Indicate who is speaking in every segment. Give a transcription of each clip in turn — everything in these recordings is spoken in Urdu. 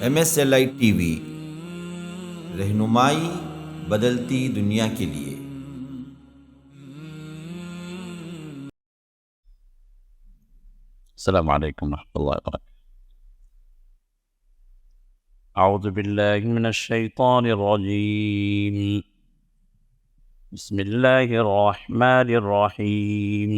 Speaker 1: MSLI TV رہنمائی بدلتی دنیا کے لیے۔
Speaker 2: السلام علیکم ورحمۃ اللہ وبرکاتہ۔ اعوذ باللہ من الشیطان الرجیم، بسم اللہ الرحمن الرحیم۔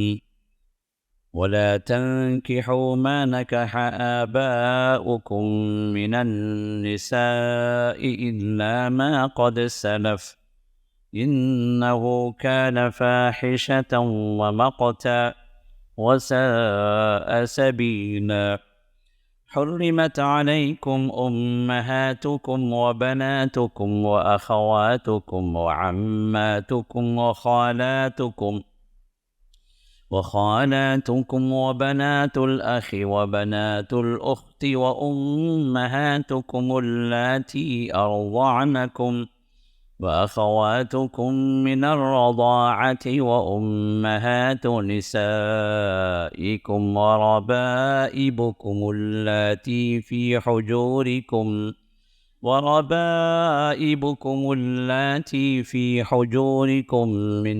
Speaker 2: ولا تنكحوا ما نكح آباؤكم من النساء إلا ما قد سلف إنه كان فاحشة ومقتا وساء سبيلا۔ حرمت عليكم أمهاتكم وبناتكم وأخواتكم وعماتكم وخالاتكم وبنات الأخ وبنات الأخت وأمهاتكم اللاتي أرضعنكم وأخواتكم من الرضاعة وأمهات نسائكم وربائبكم اللاتي في حجوركم من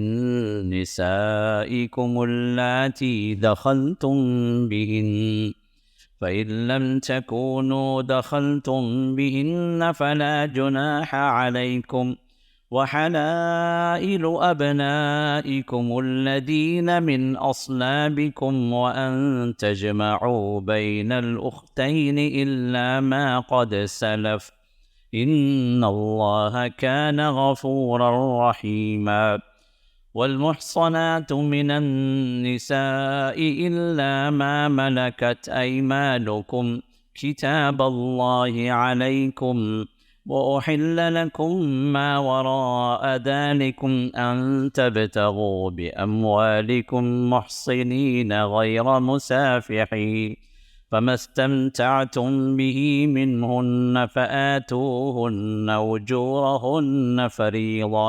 Speaker 2: نسائكم اللاتي دخلتم بهن، فإن لم تكونوا دخلتم بهن فلا جناح عليكم، وحلائل أبنائكم الذين من أصلابكم وأن تجمعوا بين الأختين إلا ما قد سلف إن الله كان غفورا رحيما۔ والمحصنات من النساء إلا ما ملكت أيمانكم كتاب الله عليكم، وأحل لكم ما وراء ذلكم أن تبتغوا بأموالكم محصنين غير مسافحين، فما استمتعتم به منهن فآتوهن أجورهن فريضة،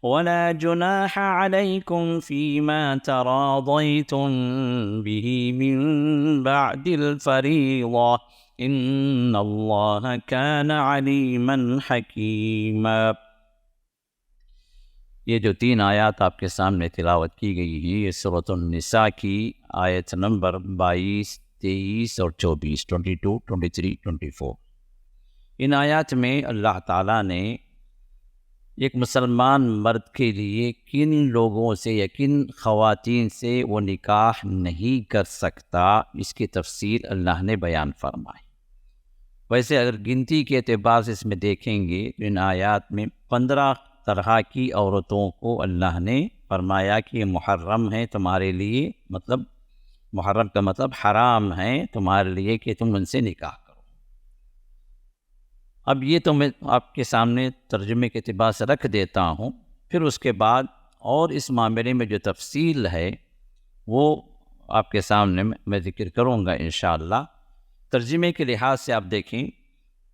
Speaker 2: ولا جناح عليكم فيما تراضيتم به من بعد الفريضة إن الله كان عليما حكيما۔ یہ جو 3 آیات آپ کے سامنے تلاوت کی گئی ہیں، یہ سورۃ النساء کی آیت نمبر 22، 23 اور 24، 22، 23، 24۔ ان آیات میں اللہ تعالیٰ نے ایک مسلمان مرد کے لیے کن لوگوں سے یا کن خواتین سے وہ نکاح نہیں کر سکتا، اس کی تفصیل اللہ نے بیان فرمائی۔ ویسے اگر گنتی کے اعتبار سے اس میں دیکھیں گے تو ان آیات میں 15 طرح کی عورتوں کو اللہ نے فرمایا کہ یہ محرم ہیں تمہارے لیے، مطلب محرم کا مطلب حرام ہے تمہارے لیے کہ تم ان سے نکاح کرو۔ اب یہ تو میں آپ کے سامنے ترجمے کے اعتبار سے رکھ دیتا ہوں، پھر اس کے بعد اور اس معاملے میں جو تفصیل ہے وہ آپ کے سامنے میں ذکر کروں گا انشاءاللہ۔ ترجمے کے لحاظ سے آپ دیکھیں،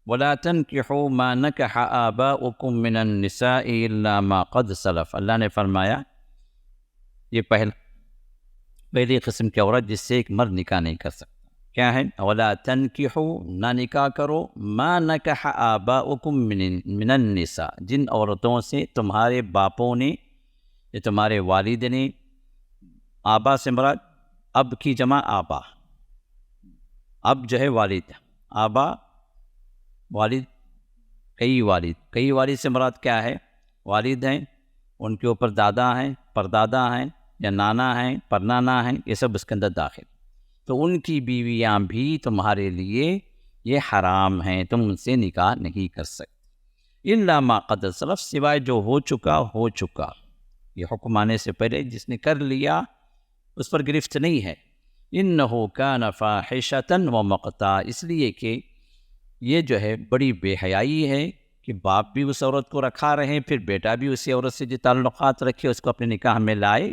Speaker 2: وَلَا تَنْكِحُوا مَا نَكَحَ آبَاؤُكُم مِّنَ النِّسَاءِ إِلَّا مَا قَدْ سَلَفَ۔ اللہ نے فرمایا یہ پہلی قسم کی عورت جس سے ایک مرد نکاح نہیں کر سکتا کیا ہے؟ وَلَا تَنْكِحُوا، نہ نکاح کرو، مَا نَكَحَ آبَاؤُكُم مِّنَ النِّسَاء، جن عورتوں سے تمہارے باپوں نے یا تمہارے والد نے، آبا سے مراد اب کی جمع آبا، اب جو ہے والد، آبا والد، کئی والد سے مراد کیا ہے؟ والد ہیں، ان کے اوپر دادا ہیں، پردادا ہیں، یا نانا ہیں، پرنانا ہیں، یہ سب اس کے اندر داخل، تو ان کی بیویاں بھی تمہارے لیے یہ حرام ہیں، تم ان سے نکاح نہیں کر سکتے۔ الا ما قد سلف، سوائے جو ہو چکا، یہ حکم آنے سے پہلے جس نے کر لیا اس پر گرفت نہیں ہے۔ انہ کان فاحشۃ ومقتا، اس لیے کہ یہ جو ہے بڑی بے حیائی ہے کہ باپ بھی اس عورت کو رکھا رہے، پھر بیٹا بھی اسی عورت سے جو تعلقات رکھے اس کو اپنے نکاح میں لائے،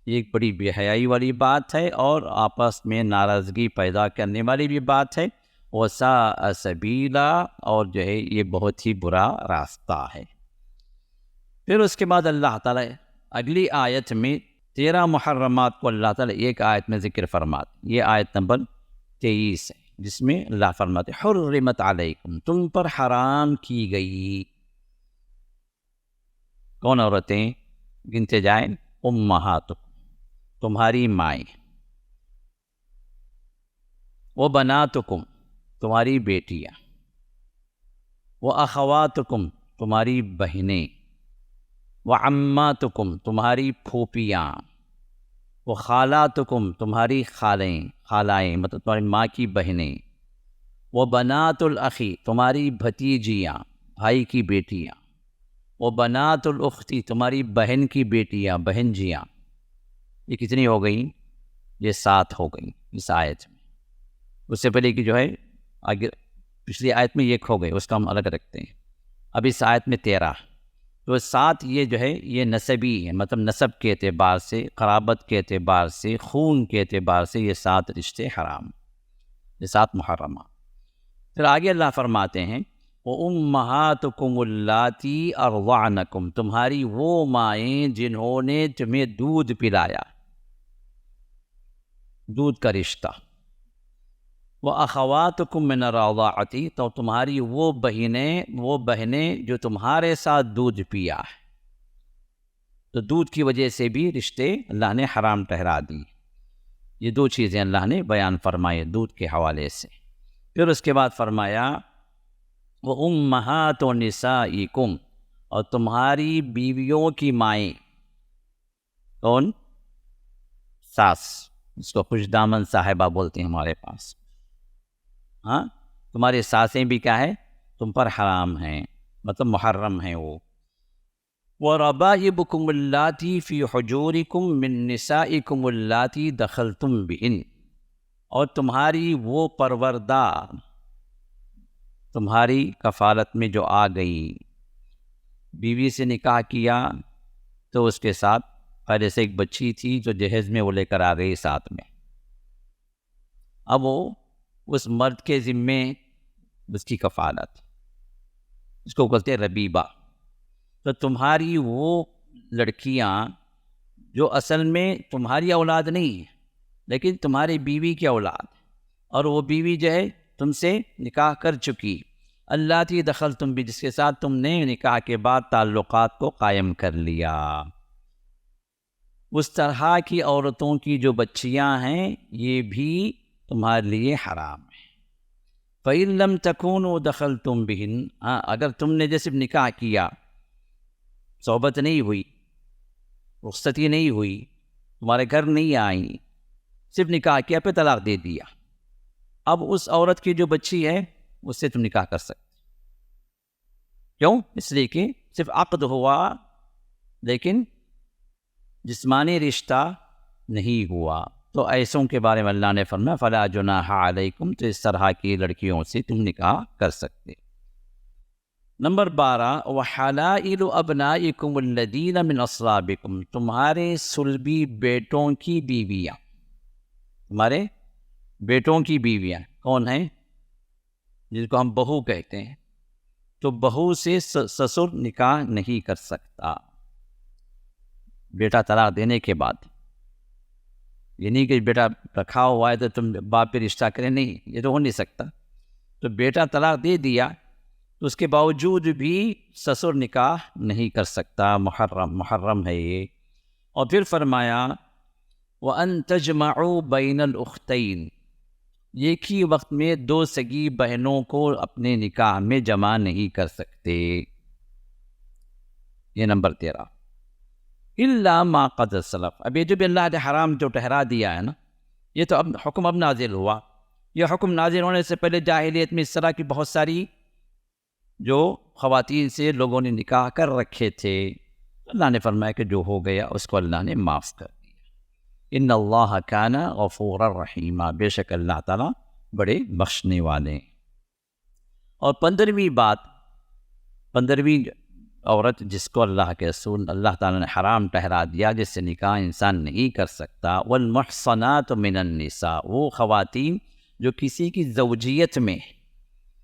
Speaker 2: یہ ایک بڑی بے حیائی والی بات ہے اور آپس میں ناراضگی پیدا کرنے والی بھی بات ہے۔ وَسَاءَ سَبِيلًا، اور جو ہے یہ بہت ہی برا راستہ ہے۔ پھر اس کے بعد اللہ تعالیٰ اگلی آیت میں 13 محرمات کو اللہ تعالیٰ ایک آیت میں ذکر فرماتے، یہ آیت نمبر 23 ہے۔ جس میں اللہ فرماتے حرمت علیکم، تم پر حرام کی گئی. کون عورتیں گنتے جائیں؟ امہاتکم، تمہاری مائیں، وبناتکم، تمہاری بیٹیاں، واخواتکم، تمہاری بہنیں، وعماتکم، تمہاری پھوپھیاں، وخالاتکم، تمہاری خالائیں مطلب تمہاری ماں کی بہنیں، وبنات الاخی، تمہاری بھتیجیاں، بھائی کی بیٹیاں، وبنات الاختی، تمہاری بہن کی بیٹیاں، بہنجیاں. یہ کتنی ہو گئیں؟ یہ 7 ہو گئیں اس آیت میں. اس سے پہلے کی جو ہے آگے پچھلی آیت میں 1 ہو گئے، اس کا ہم الگ رکھتے ہیں. اب اس آیت میں 13. تو 7 یہ جو ہے یہ نسبی ہے، مطلب نسب کے اعتبار سے، قرابت کے اعتبار سے، خون کے اعتبار سے یہ 7 رشتے حرام، یہ 7 محرمہ. پھر آگے اللہ فرماتے ہیں وَأُمَّهَاتُكُمُ اللَّاتِي أَرْضَعْنَكُمْ، تمہاری وہ مائیں جنہوں نے تمہیں دودھ پلایا، دودھ کا رشتہ. وَأَخَوَاتُكُم مِّنَ الرَّضَاعَةِ، تو تمہاری وہ بہنیں جو تمہارے ساتھ دودھ پیا ہے. تو دودھ کی وجہ سے بھی رشتے اللہ نے حرام ٹھہرا دی. یہ 2 چیزیں اللہ نے بیان فرمائی دودھ کے حوالے سے. پھر اس کے بعد فرمایا وَأُمَّهَاتُ نِسَائِكُمْ، اور تمہاری بیویوں کی مائیں. کون؟ ساس، اس کو خوش دامن صاحبہ بولتے ہیں ہمارے پاس. ہاں، تمہاری ساسیں بھی کیا ہے؟ تم پر حرام ہیں، مطلب محرم ہیں وہ. وَرَبَائِبُكُمُ اللَّاتِي فِي حُجُورِكُم مِّن نِّسَائِكُمُ اللَّاتِي دَخَلْتُم بِهِنَّ، اور تمہاری وہ پروردہ تمہاری کفالت میں جو آ گئی. بیوی سے نکاح کیا تو اس کے ساتھ پہلے سے ایک بچی تھی جو جہیز میں وہ لے کر آ گئی ساتھ میں. اب وہ اس مرد کے ذمے اس کی کفالت، اس کو کہتے ہیں ربیبہ. تو تمہاری وہ لڑکیاں جو اصل میں تمہاری اولاد نہیں ہے لیکن تمہاری بیوی کی اولاد، اور وہ بیوی جو ہے تم سے نکاح کر چکی، اللاتী دخلتم بھی، جس کے ساتھ تم نے نکاح کے بعد تعلقات کو قائم کر لیا. اس طرح کی عورتوں کی جو بچیاں ہیں یہ بھی تمہارے لیے حرام ہے. فَإِن لَمْ تَكُونُوا دَخَلْتُمْ بِهِنَّ، اگر تم نے جیسے نکاح کیا، صحبت نہیں ہوئی، رخصتی نہیں ہوئی، تمہارے گھر نہیں آئیں، صرف نکاح کیا پہ طلاق دے دیا، اب اس عورت کی جو بچی ہے اس سے تم نکاح کر سکتے. کیوں؟ اس لیے کہ صرف عقد ہوا لیکن جسمانی رشتہ نہیں ہوا. تو ایسوں کے بارے میں اللہ نے فرمایا فلا جناح علیکم، تو اس طرح کی لڑکیوں سے تم نکاح کر سکتے. نمبر 12 وحلائل ابنائکم الذین من اصلابکم، تمہارے صلبی بیٹوں کی بیویاں. تمہارے بیٹوں کی بیویاں کون ہیں؟ جن کو ہم بہو کہتے ہیں. تو بہو سے سسر نکاح نہیں کر سکتا بیٹا طلاق دینے کے بعد. یہ نہیں کہ بیٹا رکھا ہوا ہے تو تم باپ پہ رشتہ کریں، نہیں، یہ تو ہو نہیں سکتا. تو بیٹا طلاق دے دیا تو اس کے باوجود بھی سسر نکاح نہیں کر سکتا، محرم ہے یہ. اور پھر فرمایا وَأَن تَجْمَعُوا بَيْنَ الْأُخْتَيْنِ، ایک ہی وقت میں 2 سگی بہنوں کو اپنے نکاح میں جمع نہیں کر سکتے. یہ نمبر 13 الا ما قد سلف. اب یہ جو بھی اللہ نے حرام جو ٹھہرا دیا ہے نا، یہ تو اب حکم اب نازل ہوا. یہ حکم نازل ہونے سے پہلے جاہلیت میں اس طرح کی بہت ساری جو خواتین سے لوگوں نے نکاح کر رکھے تھے. اللہ نے فرمایا کہ جو ہو گیا اس کو اللہ نے معاف کر دیا. ان اللہ کان غفورا رحیما، بے شک اللہ تعالیٰ بڑے بخشنے والے. اور 15ویں عورت جس کو اللہ کے رسول اللہ تعالیٰ نے حرام ٹھہرا دیا، جس سے نکاح انسان نہیں کر سکتا، والمحصنات من النساء، وہ خواتین جو کسی کی زوجیت میں،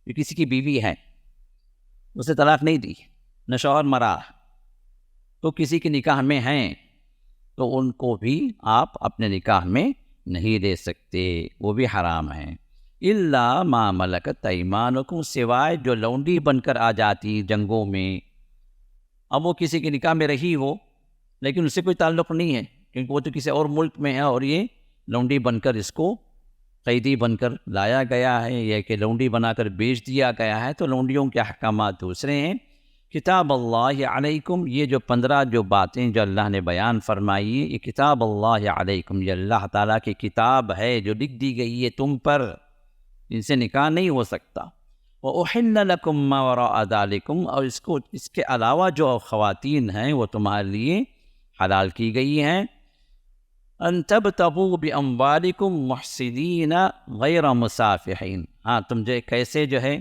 Speaker 2: جو کسی کی بیوی ہے، اسے طلاق نہیں دی، نہ شوہر مرا، تو کسی کے نکاح میں ہیں، تو ان کو بھی آپ اپنے نکاح میں نہیں دے سکتے، وہ بھی حرام ہیں. الا ما ملکت ایمانکم، سوائے جو لونڈی بن کر آ جاتی جنگوں میں. اب وہ کسی کے نکاح میں رہی ہو لیکن اس سے کوئی تعلق نہیں ہے کیونکہ وہ تو کسی اور ملک میں ہے، اور یہ لونڈی بن کر اس کو قیدی بن کر لایا گیا ہے یا کہ لونڈی بنا کر بیچ دیا گیا ہے، تو لونڈیوں کے احکامات دوسرے ہیں. کتاب اللہ علیکم، یہ جو 15 جو باتیں جو اللہ نے بیان فرمائی، یہ کتاب اللہ علیکم، یہ اللہ تعالیٰ کی کتاب ہے جو لکھ دی گئی ہے تم پر، ان سے نکاح نہیں ہو سکتا. وَأُحِلَّ لَكُم مَّا وَرَاءَ ذَلِكُمْ، اور اس کے علاوہ جو خواتین ہیں وہ تمہارے لیے حلال کی گئی ہیں. ان تبتغوا باموالکم محسنین غیر مسافحین، ہاں تم جو کیسے جو ہے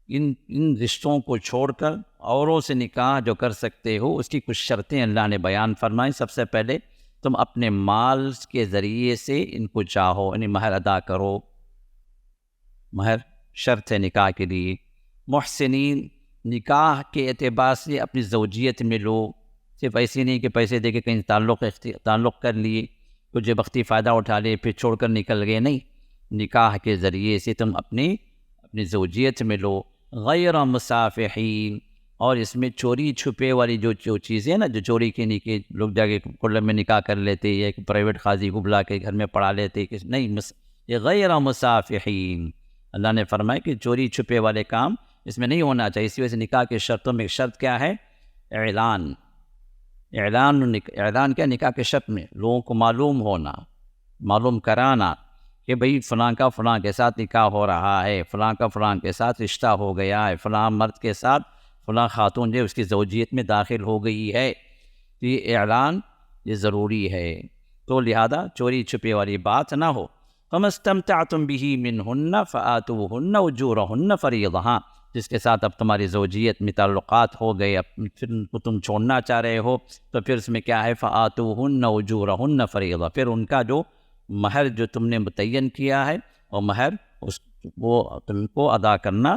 Speaker 2: ان رشتوں کو چھوڑ کر اوروں سے نکاح جو کر سکتے ہو، اس کی کچھ شرطیں اللہ نے بیان فرمائی. سب سے پہلے تم اپنے مال کے ذریعے سے ان کو چاہو، یعنی مہر ادا کرو، مہر شرط ہے نکاح کے لیے. محسنین، نکاح کے اعتبار سے اپنی زوجیت میں لو، صرف ایسی نہیں کہ پیسے دے کے کہیں تعلق کر لیے، کچھ وقتی فائدہ اٹھا لے پھر چھوڑ کر نکل گئے، نہیں، نکاح کے ذریعے سے تم اپنی زوجیت میں لو. غیر مسافحین، اور اس میں چوری چھپے والی جو چیزیں نا، جو چوری کے نہیں، لوگ جا کے کلب میں نکاح کر لیتے یا کہ پرائیویٹ قاضی کو بلا کے گھر میں پڑھا لیتے، نہیں، یہ غیر مسافحین. اللہ نے فرمایا کہ چوری چھپے والے کام اس میں نہیں ہونا چاہیے. اسی وجہ سے نکاح کے شرطوں میں ایک شرط کیا ہے؟ اعلان کیا نکاح کے شرط میں لوگوں کو معلوم کرانا کہ بھئی فلاں کا فلاں کے ساتھ نکاح ہو رہا ہے، فلاں کا فلاں کے ساتھ رشتہ ہو گیا ہے، فلاں مرد کے ساتھ فلاں خاتون جو اس کی زوجیت میں داخل ہو گئی ہے. یہ اعلان یہ ضروری ہے، تو لہذا چوری چھپے والی بات نہ ہو. فَمَا اسْتَمْتَعْتُمْ بِهِ مِنْهُنَّ فَآتُوهُنَّ أُجُورَهُنَّ فَرِيضَةً، جس کے ساتھ اب تمہاری زوجیت میں تعلقات ہو گئے، اب پھر ان کو تم چھوڑنا چاہ رہے ہو، تو پھر اس میں کیا ہے؟ فَآتُوهُنَّ أُجُورَهُنَّ فَرِيضَةً، پھر ان کا جو مہر جو تم نے متعین کیا ہے، اور مہر وہ تم کو ادا کرنا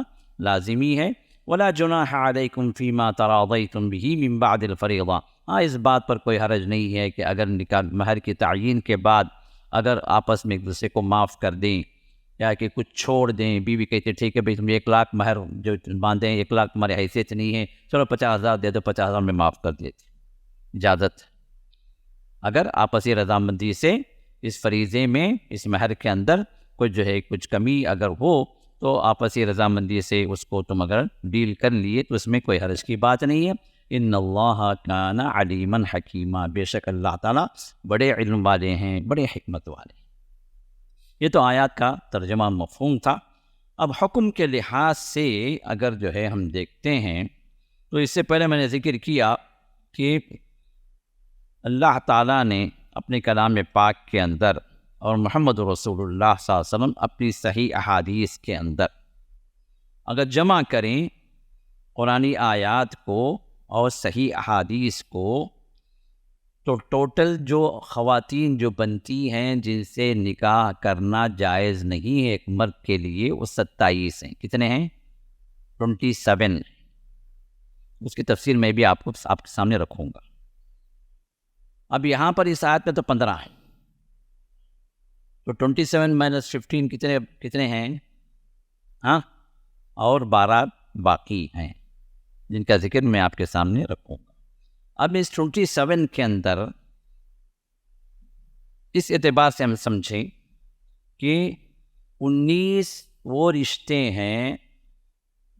Speaker 2: لازمی ہے. وَلَا جُنَاحَ عَلَيْكُمْ فِي مَا تَرَاضَيْتُمْ بِهِ مِنْ بَعْدِ الْفَرِيضَةِ، ہاں اس بات پر کوئی حرج نہیں ہے کہ اگر نکاح مہر کی تعیین کے بعد اگر آپس میں ایک دوسرے کو معاف کر دیں یا کہ کچھ چھوڑ دیں، بیوی کہتے ٹھیک ہے بھائی تم 1 لاکھ مہر جو باندھیں، 1 لاکھ تمہاری حیثیت نہیں ہے، چلو 50,000 دے دو، 50,000 میں معاف کر دیتے، اجازت. اگر آپسی رضامندی سے اس فریضے میں، اس مہر کے اندر کچھ کمی اگر ہو تو آپسی رضامندی سے اس کو تم اگر ڈیل کر لیے تو اس میں کوئی حرج کی بات نہیں ہے. ان اللہ کان علیما حکیما، بے شک اللہ تعالیٰ بڑے علم والے ہیں، بڑے حکمت والے ہیں. یہ تو آیات کا ترجمہ مفہوم تھا. اب حکم کے لحاظ سے اگر جو ہے ہم دیکھتے ہیں تو اس سے پہلے میں نے ذکر کیا کہ اللہ تعالیٰ نے اپنے کلام پاک کے اندر اور محمد رسول اللہ صلی اللہ علیہ وسلم اپنی صحیح احادیث کے اندر اگر جمع کریں قرآنی آیات کو اور صحیح احادیث کو، تو ٹوٹل جو خواتین جو بنتی ہیں جن سے نکاح کرنا جائز نہیں ہے ایک مرد کے لیے، وہ 27 ہیں. کتنے ہیں؟ 27. اس کی تفصیل میں بھی آپ کے سامنے رکھوں گا. اب یہاں پر اس آیت میں تو 15 ہیں، تو 27 - 15 کتنے ہیں؟ ہاں، اور 12 باقی ہیں جن کا ذکر میں آپ کے سامنے رکھوں گا. اب اس 27 کے اندر اس اعتبار سے ہم سمجھیں کہ 19 وہ رشتے ہیں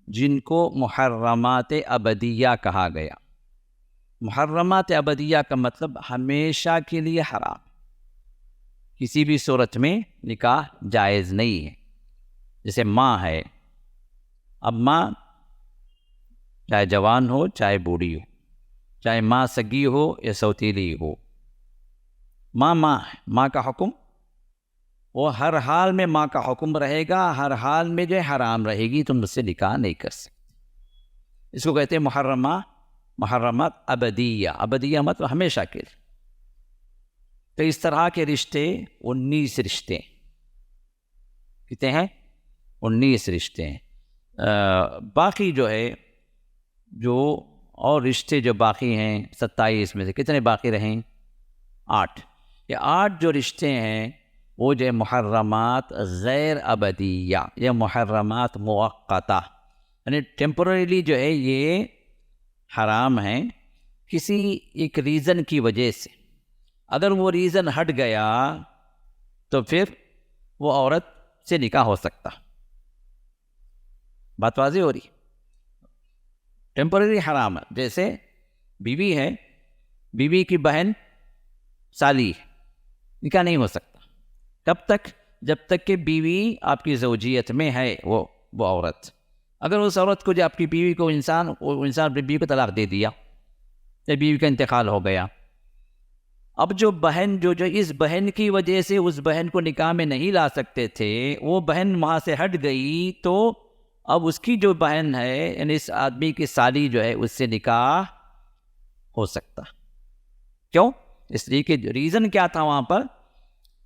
Speaker 2: جن کو محرمات ابدیہ کہا گیا. محرمات ابدیہ کا مطلب ہمیشہ کے لیے حرام، کسی بھی صورت میں نکاح جائز نہیں ہے. جیسے ماں ہے، اب ماں چاہے جوان ہو چاہے بوڑھی ہو، چاہے ماں سگی ہو یا سوتیلی ہو، ماں ہے، ماں کا حکم وہ ہر حال میں ماں کا حکم رہے گا، ہر حال میں جو حرام رہے گی، تم اس سے نکاح نہیں کر سکتے. اس کو کہتے ہیں محرمات ابدیہ مطلب ہمیشہ کے لیے. تو اس طرح کے رشتے 19 رشتے کتنے ہیں؟ 19 رشتے ہیں. باقی جو ہے جو اور رشتے جو باقی ہیں 27 میں سے کتنے باقی رہیں؟ 8. یہ 8 جو رشتے ہیں وہ جو ہے محرمات غیر ابدیہ یا محرمات موقتہ، یعنی ٹیمپرریلی جو ہے یہ حرام ہیں کسی ایک ریزن کی وجہ سے. اگر وہ ریزن ہٹ گیا تو پھر وہ عورت سے نکاح ہو سکتا. بات واضح ہو رہی؟ ٹیمپرری حرام ہے. جیسے بیوی ہے، بیوی کی بہن سالی ہے، نکاح نہیں ہو سکتا. کب تک؟ جب تک کہ بیوی آپ کی زوجیت میں ہے وہ عورت. اگر اس عورت کو جو آپ کی بیوی کو انسان اپنی بیوی کو طلاق دے دیا یا بیوی کا انتقال ہو گیا، اب جو بہن جو اس بہن کی وجہ سے اس بہن کو نکاح میں نہیں لا سکتے تھے، وہ بہن وہاں سے ہٹ گئی، تو اب اس کی جو بہن ہے یعنی اس آدمی کی سالی جو ہے اس سے نکاح ہو سکتا. کیوں؟ اس لیے کہ ریزن کیا تھا وہاں پر؟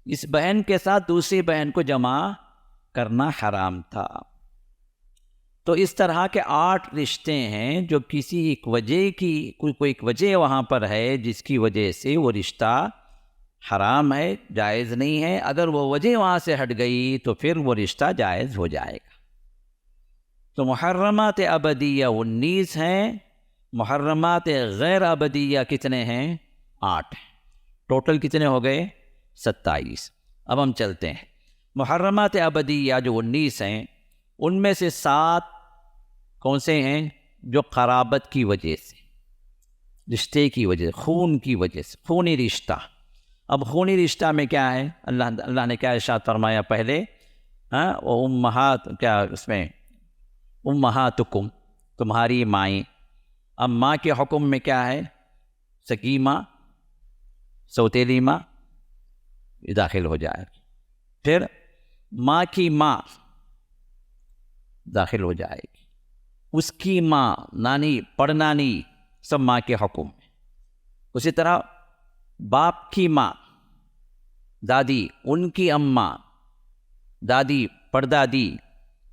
Speaker 2: اس بہن کے ساتھ دوسری بہن کو جمع کرنا حرام تھا. تو اس طرح کے 8 رشتے ہیں جو کسی ایک وجہ کی کوئی ایک وجہ وہاں پر ہے جس کی وجہ سے وہ رشتہ حرام ہے، جائز نہیں ہے. اگر وہ وجہ وہاں سے ہٹ گئی تو پھر وہ رشتہ جائز ہو جائے گا. تو محرمات ابدیہ 19 ہیں، محرمات غیر ابدیہ کتنے ہیں؟ 8. ٹوٹل کتنے ہو گئے؟ 27. اب ہم چلتے ہیں. محرمات ابدیہ جو 19 ہیں ان میں سے 7 کون سے ہیں؟ جو قرابت کی وجہ سے، رشتے کی وجہ سے، خون کی وجہ سے، خونی رشتہ. اب خونی رشتہ میں کیا ہے؟ اللہ نے کیا ارشاد فرمایا پہلے؟ امہات، کیا اس میں امہاتکم، تمہاری مائیں. اب ماں کے حکم میں کیا ہے؟ سگی ماں، سوتیلی ماں، یہ داخل ہو جائے. پھر ماں کی ماں داخل ہو جائے گی، اس کی ماں، نانی، پڑنانی، سب ماں کے حکم میں. اسی طرح باپ کی ماں، دادی، ان کی اماں، دادی، پردادی،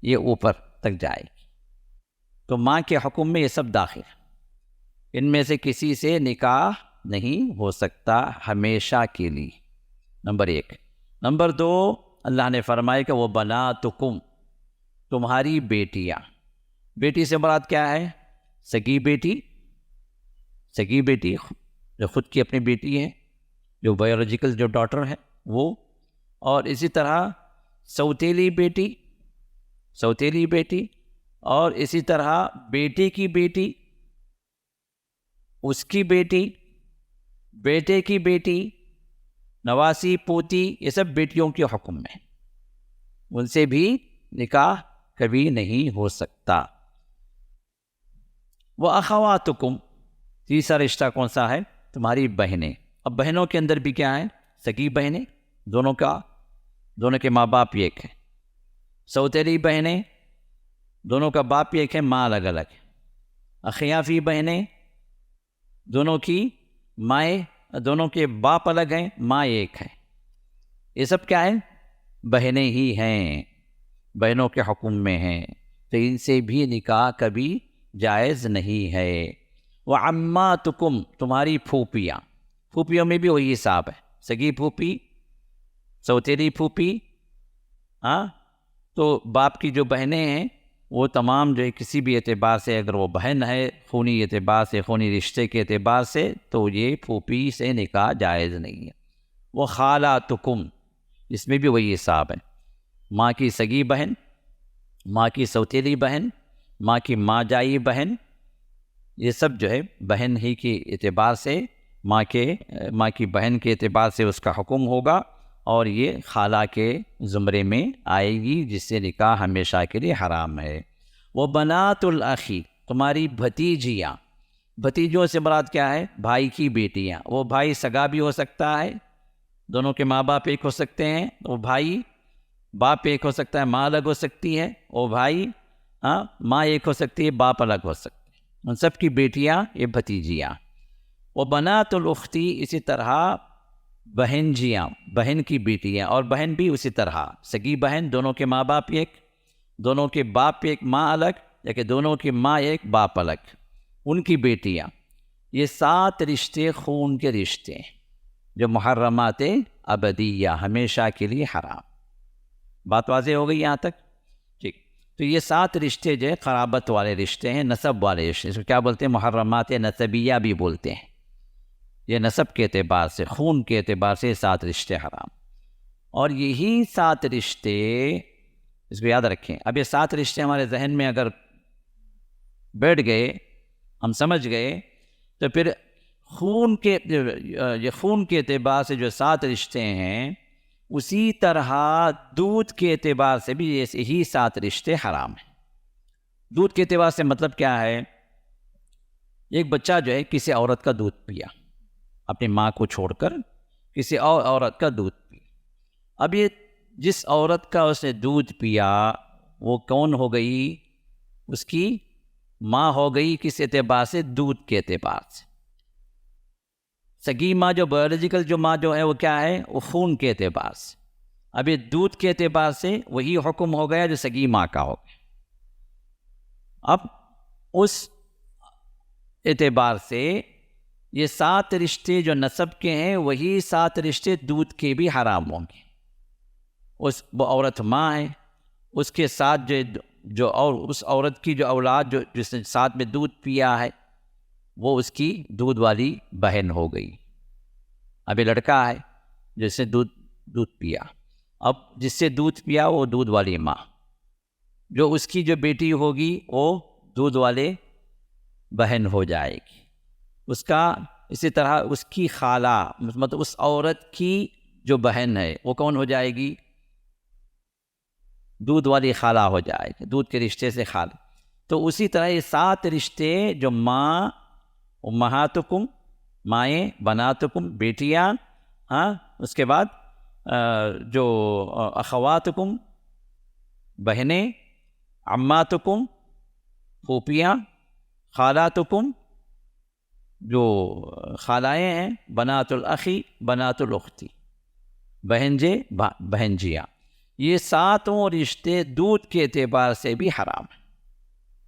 Speaker 2: یہ اوپر تک جائے گی. تو ماں کے حکم میں یہ سب داخل ہے. ان میں سے کسی سے نکاح نہیں ہو سکتا ہمیشہ کے لیے. نمبر 1. نمبر 2، اللہ نے فرمایا کہ وہ بناتکم، تمہاری بیٹیاں. بیٹی سے مراد کیا ہے؟ سگی بیٹی، سگی بیٹی جو خود کی اپنی بیٹی ہے، جو بایولوجیکل جو ڈاٹر ہے وہ. اور اسی طرح سوتیلی بیٹی، سوتیلی بیٹی، اور اسی طرح بیٹے کی بیٹی، اس کی بیٹی، بیٹے کی بیٹی، نواسی، پوتی، یہ سب بیٹیوں کے حکم میں، ان سے بھی نکاح کبھی نہیں ہو سکتا. وَأَخَوَاتُكُمْ، تیسرا رشتہ کون سا ہے؟ تمہاری بہنیں. اب بہنوں کے اندر بھی کیا ہے؟ سگی بہنیں، دونوں کے ماں باپ ایک ہے. سوتیلی بہنیں، دونوں کا باپ ایک ہے، ماں الگ الگ ہے. اخیافی بہنیں، دونوں کی مائیں، دونوں کے باپ الگ ہیں، ماں ایک ہے. یہ سب کیا ہے؟ بہنیں ہی ہیں، بہنوں کے حکم میں ہیں. تو ان سے بھی نکاح کبھی جائز نہیں ہے. وعماتکم، تمہاری پھوپھیاں. پھوپھیوں میں بھی وہی حساب ہے، سگی پھوپھی، سوتیلی پھوپھی. تو باپ کی جو بہنیں ہیں وہ تمام جو ہے کسی بھی اعتبار سے، اگر وہ بہن ہے خونی اعتبار سے، خونی رشتے کے اعتبار سے، تو یہ پھوپھی سے نکاح جائز نہیں ہے. وہ خالاتکم، اس میں بھی وہی حساب ہے، ماں کی سگی بہن، ماں کی سوتیلی بہن، ماں کی ماں جائی بہن، یہ سب جو ہے بہن ہی کے اعتبار سے، ماں کی بہن کے اعتبار سے اس کا حکم ہوگا. اور یہ خالہ کے زمرے میں آئے گی جس سے نکاح ہمیشہ کے لیے حرام ہے. وہ بنات الاخی، تمہاری بھتیجیاں. بھتیجوں سے مراد کیا ہے؟ بھائی کی بیٹیاں. وہ بھائی سگا بھی ہو سکتا ہے، دونوں کے ماں باپ ایک ہو سکتے ہیں. وہ بھائی باپ ایک ہو سکتا ہے، ماں الگ ہو سکتی ہے. وہ بھائی ماں ایک ہو سکتی ہے، باپ الگ ہو سکتے ہیں. ان سب کی بیٹیاں یہ بھتیجیاں. وہ بنات الاختی، اسی طرح بہن جیاں، بہن کی بیٹیاں. اور بہن بھی اسی طرح سگی بہن، دونوں کے ماں باپ ایک، دونوں کے باپ ایک، ماں الگ، یا کہ دونوں کی ماں ایک باپ الگ، ان کی بیٹیاں. یہ 7 رشتے خون کے رشتے ہیں جو محرمات ابدیہ، ہمیشہ کے لیے حرام۔ بات واضح ہو گئی یہاں تک؟ ٹھیک۔ تو یہ 7 رشتے جو ہے قرابت والے رشتے ہیں، نسب والے رشتے، اس کو کیا بولتے ہیں؟ محرمات نسبیہ بھی بولتے ہیں۔ یہ نسب کے اعتبار سے، خون کے اعتبار سے 7 رشتے حرام۔ اور یہی 7 رشتے، اس کو یاد رکھیں، اب یہ 7 رشتے ہمارے ذہن میں اگر بیٹھ گئے، ہم سمجھ گئے، تو پھر یہ خون کے اعتبار سے جو 7 رشتے ہیں، اسی طرح دودھ کے اعتبار سے بھی یہی 7 رشتے حرام ہیں۔ دودھ کے اعتبار سے مطلب کیا ہے؟ ایک بچہ جو ہے کسی عورت کا دودھ پیا، اپنی ماں کو چھوڑ کر کسی اور عورت کا دودھ پیا۔ اب یہ جس عورت کا اس نے دودھ پیا وہ کون ہو گئی؟ اس کی ماں ہو گئی۔ کس اعتبار سے؟ دودھ کے اعتبار سے۔ سگی ماں جو بایولوجیکل جو ماں جو ہے وہ کیا ہے؟ وہ خون کے اعتبار سے۔ اب یہ دودھ کے اعتبار سے وہی حکم ہو گیا جو سگی ماں کا ہو گیا۔ اب اس اعتبار سے یہ 7 رشتے جو نسب کے ہیں، وہی 7 رشتے دودھ کے بھی حرام ہوں گے۔ وہ عورت ماں ہے، اس کے ساتھ اس عورت کی جو اولاد جس نے ساتھ میں دودھ پیا ہے، وہ اس کی دودھ والی بہن ہو گئی۔ اب یہ لڑکا ہے جس نے دودھ پیا، اب جس سے دودھ پیا وہ دودھ والی ماں، جو اس کی جو بیٹی ہوگی وہ دودھ والے بہن ہو جائے گی۔ اسی طرح اس کی خالہ، مطلب اس عورت کی جو بہن ہے وہ کون ہو جائے گی؟ دودھ والی خالہ ہو جائے گی، دودھ کے رشتے سے خالہ۔ تو اسی طرح یہ 7 رشتے جو ماں، امہاتکم، مائیں، بناتکم، بیٹیاں، اس کے بعد جو اخواتکم، بہنیں، عماتکم، پھوپھیاں، خالاتکم، جو خالائیں ہیں، بنات الاخی، بنات الاختی، بہنجیاں، یہ 7 رشتے دودھ کے اعتبار سے بھی حرام ہیں۔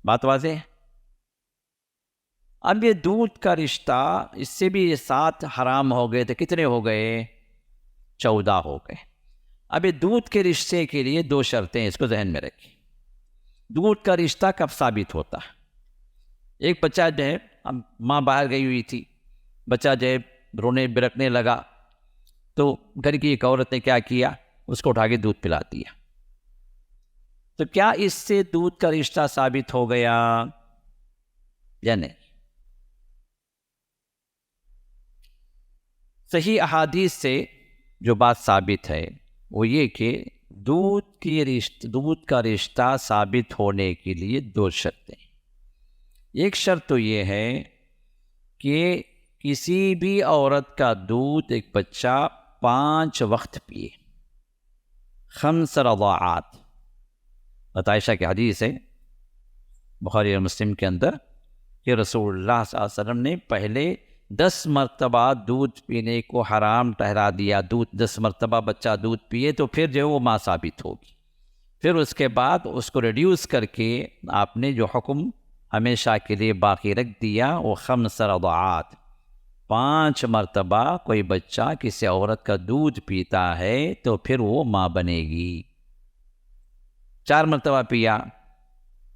Speaker 2: بات واضح ہے؟ اب یہ دودھ کا رشتہ، اس سے بھی یہ 7 حرام ہو گئے، تو کتنے ہو گئے؟ 14 ہو گئے۔ اب یہ دودھ کے رشتے کے لیے 2 شرطیں، اس کو ذہن میں رکھیں۔ دودھ کا رشتہ کب ثابت ہوتا ہے؟ ایک بچہ جو ہے، ماں باہر گئی ہوئی تھی، بچہ جو ہے رونے برکنے لگا، تو گھر کی ایک عورت نے کیا کیا؟ اس کو اٹھا کے دودھ پلا دیا۔ تو کیا اس سے دودھ کا رشتہ ثابت ہو گیا یا نہیں؟ صحیح احادیث سے جو بات ثابت ہے وہ یہ کہ دودھ کا رشتہ ثابت ہونے کے لیے 2 شرطیں۔ ایک شرط تو یہ ہے کہ کسی بھی عورت کا دودھ ایک بچہ 5 وقت پیے، 5 رضاعات۔ عائشہ کی حدیث ہے بخاری اور مسلم کے اندر کہ رسول اللہ صلی اللہ علیہ وسلم نے پہلے 10 مرتبہ دودھ پینے کو حرام ٹھہرا دیا۔ 10 مرتبہ بچہ دودھ پیے تو پھر جو وہ ماں ثابت ہوگی۔ پھر اس کے بعد اس کو ریڈیوس کر کے آپ نے جو حکم ہمیشہ کے لیے باقی رکھ دیا، وہ 5 رضاعات، 5 مرتبہ کوئی بچہ کسی عورت کا دودھ پیتا ہے تو پھر وہ ماں بنے گی۔ 4 مرتبہ پیا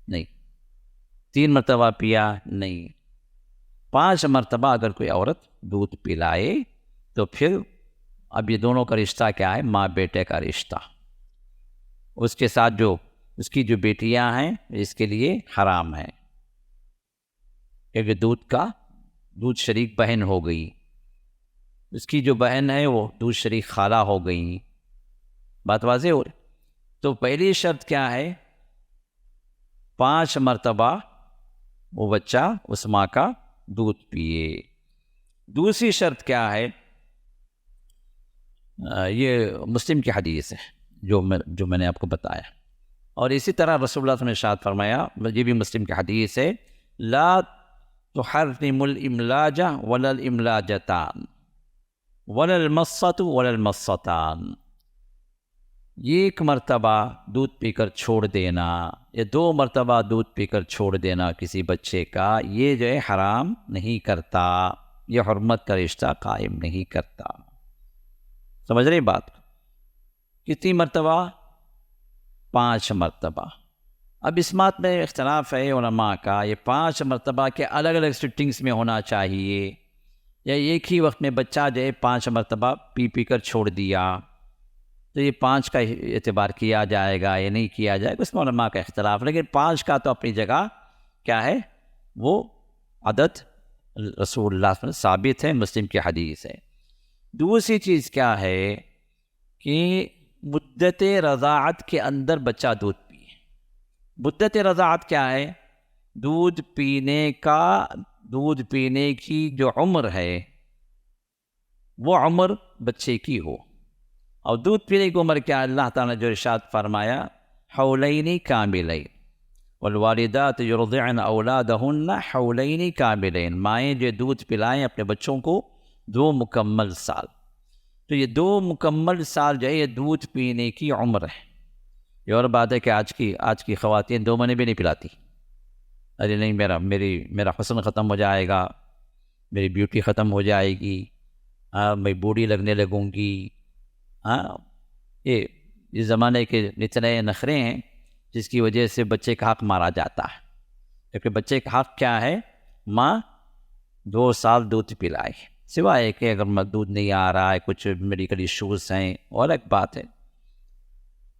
Speaker 2: نہیں، 3 مرتبہ پیا نہیں، 5 مرتبہ اگر کوئی عورت دودھ پلائے تو پھر اب یہ دونوں کا رشتہ کیا ہے؟ ماں بیٹے کا رشتہ۔ اس کے ساتھ جو اس کی جو بیٹیاں ہیں اس کے لیے حرام ہے، کیونکہ دودھ شریک بہن ہو گئی، اس کی جو بہن ہے وہ دودھ شریک خالہ ہو گئی۔ بات واضح ہو رہی؟ تو پہلی شرط کیا ہے؟ 5 مرتبہ وہ بچہ اس ماں کا دودھ پیے۔ دوسری شرط کیا ہے؟ یہ مسلم کی حدیث ہے جو میں نے آپ کو بتایا، اور اسی طرح رسول اللہ صلی اللہ علیہ وسلم نے ارشاد فرمایا، یہ بھی مسلم کی حدیث ہے، لا تحرم الاملاج ولا الاملاجتان ولا المصۃ ولا المصتان۔ 1 مرتبہ دودھ پی کر چھوڑ دینا یا 2 مرتبہ دودھ پی کر چھوڑ دینا کسی بچے کا، یہ جو ہے حرام نہیں کرتا، یہ حرمت کا رشتہ قائم نہیں کرتا۔ سمجھ رہے بات؟ کتنی مرتبہ؟ 5 مرتبہ۔ اب اس بات میں اختلاف ہے علماء کا، یہ 5 مرتبہ کے الگ الگ سٹنگز میں ہونا چاہیے یا ایک ہی وقت میں بچہ جو ہے 5 مرتبہ پی کر چھوڑ دیا تو یہ 5 کا اعتبار کیا جائے گا یا نہیں کیا جائے گا، اس میں علماء کا اختلاف، لیکن 5 کا تو اپنی جگہ کیا ہے، وہ عدد رسول اللہ صلی اللہ علیہ وسلم ثابت ہے، مسلم کی حدیث ہے۔ دوسری چیز کیا ہے کہ مدت رضاعت کے اندر بچہ دودھ پیے۔ مدت رضاعت کیا ہے؟ دودھ پینے کی جو عمر ہے وہ عمر بچے کی ہو، اور دودھ پینے کی عمر کیا؟ اللہ تعالیٰ نے جو ارشاد فرمایا حولین کاملین والوالدات یرضعن اولادہن حولین کاملین، مائیں جو دودھ پلائیں اپنے بچوں کو 2 مکمل سال، تو یہ 2 مکمل سال جو ہے یہ دودھ پینے کی عمر ہے۔ یہ اور بات ہے کہ آج کی خواتین 2 مہینے بھی نہیں پلاتی، ارے نہیں میرا حسن ختم ہو جائے گا، میری بیوٹی ختم ہو جائے گی، میں بوڑھی لگنے لگوں گی۔ یہ اس زمانے کے نتنے نخرے ہیں جس کی وجہ سے بچے کا حق مارا جاتا ہے، کیونکہ بچے کا حق کیا ہے؟ ماں 2 سال دودھ پلائے، سوائے کہ اگر دودھ نہیں آ رہا ہے، کچھ میڈیکل ایشوز ہیں اور ایک بات ہے،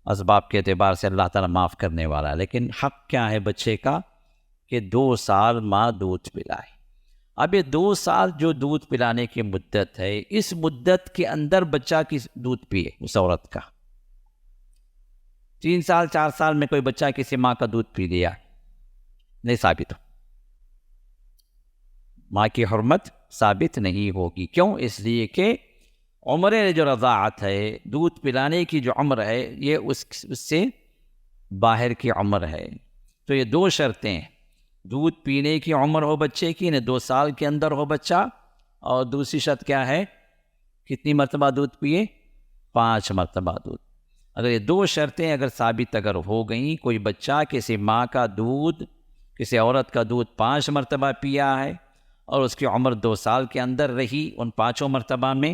Speaker 2: اسباب کے اعتبار سے اللہ تعالیٰ معاف کرنے والا ہے، لیکن حق کیا ہے بچے کا کہ 2 سال ماں دودھ پلائے۔ اب یہ 2 سال جو دودھ پلانے کی مدت ہے، اس مدت کے اندر بچہ کس دودھ پیے اس عورت کا؟ 3 سال 4 سال میں کوئی بچہ کسی ماں کا دودھ پی لیا، نہیں ثابت ہو، ماں کی حرمت ثابت نہیں ہوگی۔ کیوں؟ اس لیے کہ عمر جو رضاعت ہے، دودھ پلانے کی جو عمر ہے، یہ اس سے باہر کی عمر ہے۔ تو یہ 2 شرطیں ہیں، دودھ پینے کی عمر ہو بچے کی، 2 سال کے اندر ہو بچہ، اور دوسری شرط کیا ہے؟ کتنی مرتبہ دودھ پیے؟ 5 مرتبہ دودھ۔ اگر یہ 2 شرطیں اگر ثابت ہو گئیں، کوئی بچہ کسی ماں کا دودھ، کسی عورت کا دودھ 5 مرتبہ پیا ہے اور اس کی عمر 2 سال کے اندر رہی ان 5 مرتبہ میں،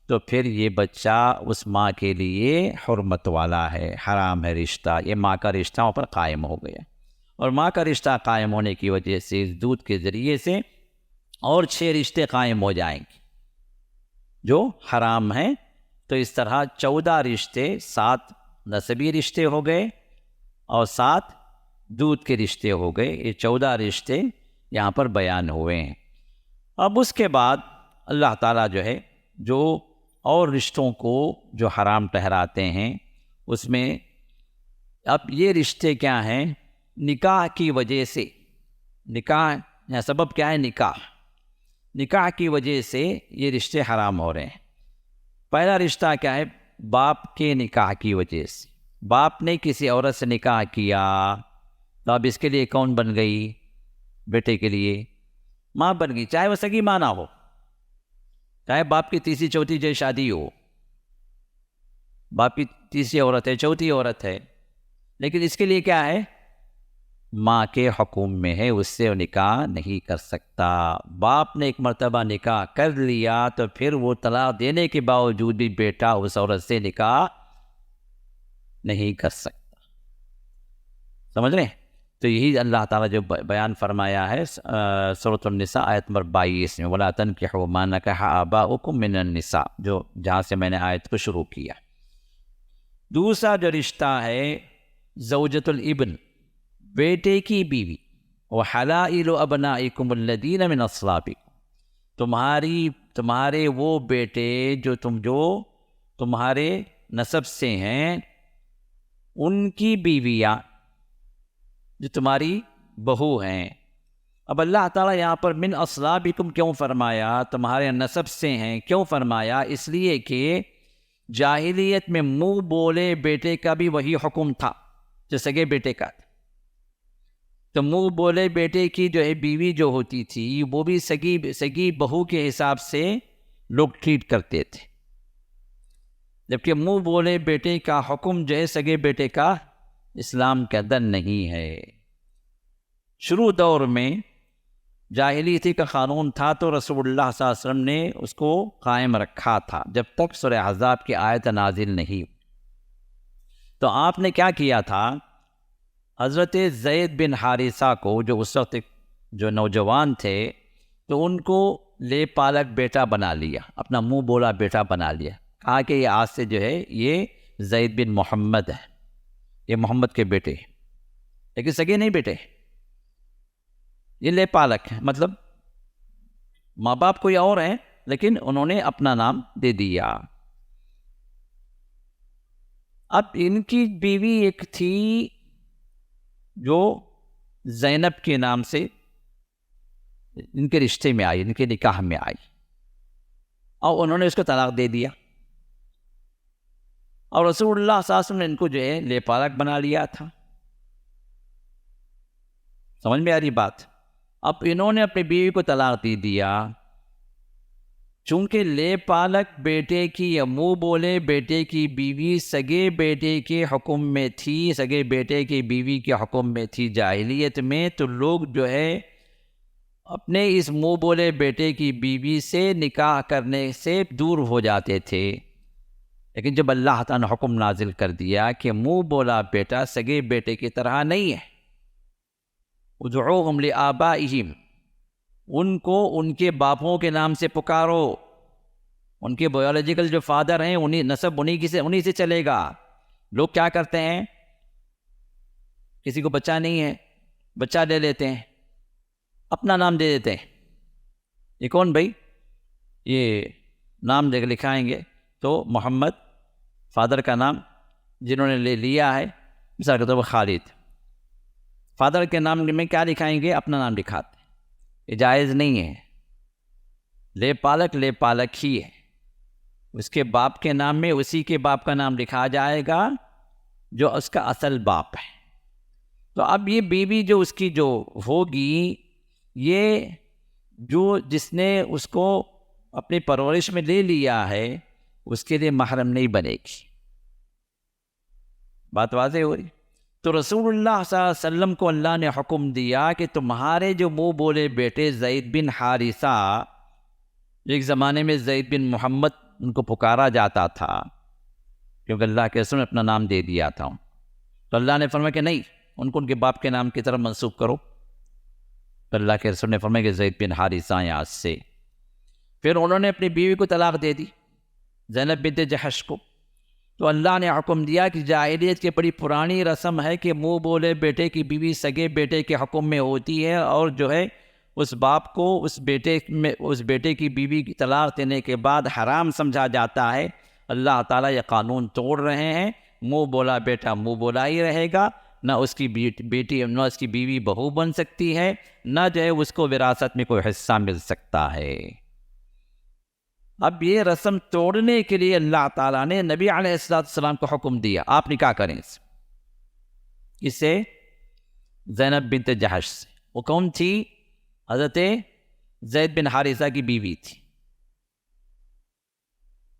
Speaker 2: تو پھر یہ بچہ اس ماں کے لیے حرمت والا ہے، حرام ہے رشتہ، یہ ماں کا رشتہ وہاں پر قائم ہو گیا، اور ماں کا رشتہ قائم ہونے کی وجہ سے اس دودھ کے ذریعے سے اور 6 رشتے قائم ہو جائیں گے جو حرام ہیں۔ تو اس طرح 14 رشتے، 7 نسبی رشتے ہو گئے اور 7 دودھ کے رشتے ہو گئے، یہ 14 رشتے یہاں پر بیان ہوئے ہیں۔ اب اس کے بعد اللہ تعالیٰ جو ہے جو اور رشتوں کو جو حرام ٹھہراتے ہیں، اس میں اب یہ رشتے کیا ہیں؟ نکاح کی وجہ سے، نکاح یا سبب کیا ہے؟ نکاح کی وجہ سے یہ رشتے حرام ہو رہے ہیں۔ پہلا رشتہ کیا ہے؟ باپ کے نکاح کی وجہ سے، باپ نے کسی عورت سے نکاح کیا تو اب اس کے لیے کون بن گئی؟ بیٹے کے لیے ماں بن گئی، چاہے وہ سگی ماں نہ ہو، چاہے باپ کی تیسری چوتھی جو شادی ہو، باپ کی تیسری عورت ہے، چوتھی عورت ہے، لیکن اس کے لیے کیا ہے؟ ماں کے حکم میں ہے، اس سے وہ نکاح نہیں کر سکتا۔ باپ نے ایک مرتبہ نکاح کر لیا تو پھر وہ طلاق دینے کے باوجود بھی بیٹا اس عورت سے نکاح نہیں کر سکتا۔ سمجھ رہے ہیں؟ تو یہی اللہ تعالیٰ جو بیان فرمایا ہے سورۃ النساء آیت نمبر 22 میں، وَلَا تَنْكِحُوا مَا نَكَحَ آبَاؤُكُم مِّنَ النِّسَاء، جو جہاں سے میں نے آیت کو شروع کیا۔ دوسرا جو رشتہ ہے زوجۃ الابن، بیٹے کی بیوی، وَحَلَائِلُ أَبْنَائِكُمُ الَّذِينَ مِنْ أَصْلَابِكُم، تمہارے وہ بیٹے جو تمہارے نسب سے ہیں، ان کی بیویاں جو تمہاری بہو ہیں۔ اب اللہ تعالیٰ یہاں پر من اصلابکم کیوں فرمایا؟ تمہارے نسب سے ہیں کیوں فرمایا؟ اس لیے کہ جاہلیت میں منہ بولے بیٹے کا بھی وہی حکم تھا جو سگے بیٹے کا تھا۔ تو منہ بولے بیٹے کی جو ہے بیوی جو ہوتی تھی وہ بھی سگی بہو کے حساب سے لوگ ٹریٹ کرتے تھے، جبکہ منہ بولے بیٹے کا حکم جو ہے سگے بیٹے کا اسلام کے اندر نہیں ہے۔ شروع دور میں جاہلیتی کا قانون تھا تو رسول اللہ صلی اللہ علیہ وسلم نے اس کو قائم رکھا تھا جب تک سورہ احزاب کی آیت نازل نہیں. تو آپ نے کیا کیا تھا، حضرت زید بن حارثہ کو جو اس وقت جو نوجوان تھے تو ان کو لے پالک بیٹا بنا لیا، اپنا منہ بولا بیٹا بنا لیا. کہا کہ یہ آج سے جو ہے یہ زید بن محمد ہے، یہ محمد کے بیٹے ہیں، لیکن سگے نہیں بیٹے، یہ لے پالک ہیں، مطلب ماں باپ کوئی اور ہیں لیکن انہوں نے اپنا نام دے دیا. اب ان کی بیوی ایک تھی جو زینب کے نام سے ان کے رشتے میں آئی، ان کے نکاح میں آئی، اور انہوں نے اس کو طلاق دے دیا، اور رسول اللہ صلی اللہ علیہ وسلم نے ان کو جو ہے لے پالک بنا لیا تھا. سمجھ میں آ رہی بات؟ اب انہوں نے اپنی بیوی کو طلاق دے دیا، چونکہ لے پالک بیٹے کی یا منہ بولے بیٹے کی بیوی سگے بیٹے کے حکم میں تھی، سگے بیٹے کی بیوی کے حکم میں تھی جاہلیت میں، تو لوگ جو ہے اپنے اس منہ بولے بیٹے کی بیوی سے نکاح کرنے سے دور ہو جاتے تھے. لیکن جب اللہ تعالیٰ نے حکم نازل کر دیا کہ منہ بولا بیٹا سگے بیٹے کی طرح نہیں ہے، ادعوہم لآبائہم، ان کو ان کے باپوں کے نام سے پکارو، ان کے بایولوجیکل جو فادر ہیں انہی نسب انہی سے چلے گا. لوگ کیا کرتے ہیں، کسی کو بچہ نہیں ہے، بچہ لے لیتے ہیں، اپنا نام دے دیتے ہیں. یہ کون بھائی، یہ نام دے کے لکھائیں گے تو محمد، فادر کا نام جنہوں نے لے لیا ہے، مثال کے طور پر خالد، فادر کے نام میں کیا لکھائیں گے، اپنا نام لکھاتے ہیں. یہ جائز نہیں ہے. لے پالک ہی ہے، اس کے باپ کے نام میں اسی کے باپ کا نام لکھا جائے گا جو اس کا اصل باپ ہے. تو اب یہ بیوی جو اس کی جو ہوگی، یہ جو جس نے اس کو اپنی پرورش میں لے لیا ہے اس کے لیے محرم نہیں بنے گی. بات واضح ہو رہی؟ تو رسول اللہ صلی اللہ علیہ وسلم کو اللہ نے حکم دیا کہ تمہارے جو منہ بولے بیٹے زید بن حارثہ، ایک زمانے میں زید بن محمد ان کو پکارا جاتا تھا کیونکہ اللہ کے رسول نے اپنا نام دے دیا تھا، تو اللہ نے فرمایا کہ نہیں، ان کو ان کے باپ کے نام کی طرف منسوب کرو. تو اللہ کے رسول نے فرمایا کہ زید بن حارثہ ہیں آج سے. پھر انہوں نے اپنی بیوی کو طلاق دے دی، زینب بنت جحش کو. تو اللہ نے حکم دیا کہ جاہلیت کی بڑی پرانی رسم ہے کہ منہ بولے بیٹے کی بیوی سگے بیٹے کے حکم میں ہوتی ہے، اور جو ہے اس باپ کو اس بیٹے کی بیوی کی طلاق دینے کے بعد حرام سمجھا جاتا ہے. اللہ تعالیٰ یہ قانون توڑ رہے ہیں. منہ بولا بیٹا منہ بولا ہی رہے گا، نہ اس کی بیٹی نہ اس کی بیوی بہو بن سکتی ہے، نہ جو ہے اس کو وراثت میں کوئی حصہ مل سکتا ہے. اب یہ رسم توڑنے کے لیے اللہ تعالیٰ نے نبی علیہ السلام کو حکم دیا، آپ نکاح کریں اس سے زینب بنت جحش سے. وہ کون تھی؟ حضرت زید بن حارثہ کی بیوی تھی.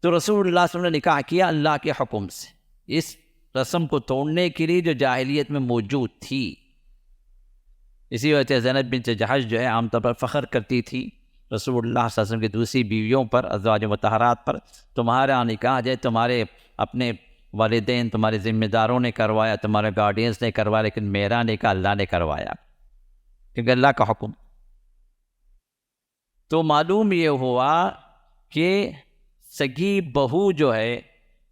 Speaker 2: تو رسول اللہ صلی اللہ علیہ وسلم نے نکاح کیا اللہ کے حکم سے، اس رسم کو توڑنے کے لیے جو جاہلیت میں موجود تھی. اسی وجہ سے زینب بنت جحش جو ہے عام طور پر فخر کرتی تھی رسول اللہ صلی اللہ علیہ وسلم کی دوسری بیویوں پر، ازواج مطہرات پر. تمہارا نکاح جو ہے تمہارے اپنے والدین، تمہارے ذمہ داروں نے کروایا، تمہارے گارڈینس نے کروایا، لیکن میرا نکاح اللہ نے کروایا کیونکہ اللہ کا حکم. تو معلوم یہ ہوا کہ سگی بہو جو ہے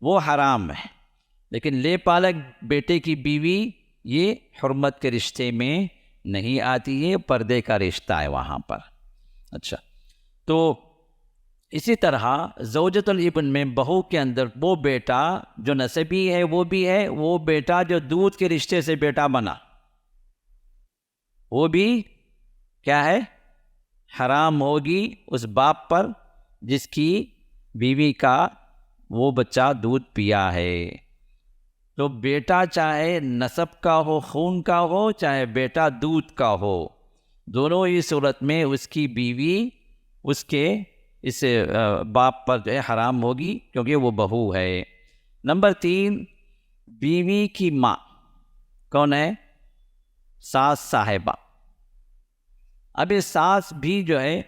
Speaker 2: وہ حرام ہے، لیکن لے پالک بیٹے کی بیوی یہ حرمت کے رشتے میں نہیں آتی ہے، پردے کا رشتہ ہے وہاں پر. اچھا، تو اسی طرح زوجۃ الابن میں بہو کے اندر وہ بیٹا جو نسبی ہے وہ بھی ہے، وہ بیٹا جو دودھ کے رشتے سے بیٹا بنا وہ بھی کیا ہے، حرام ہوگی اس باپ پر جس کی بیوی کا وہ بچہ دودھ پیا ہے. تو بیٹا چاہے نسب کا ہو، خون کا ہو، چاہے بیٹا دودھ کا ہو، دونوں ہی صورت میں اس کی بیوی اس کے اس باپ پر جو ہے حرام ہوگی کیونکہ وہ بہو ہے. نمبر 3، بیوی کی ماں کون ہے؟ ساس صاحبہ. اب یہ ساس بھی جو ہے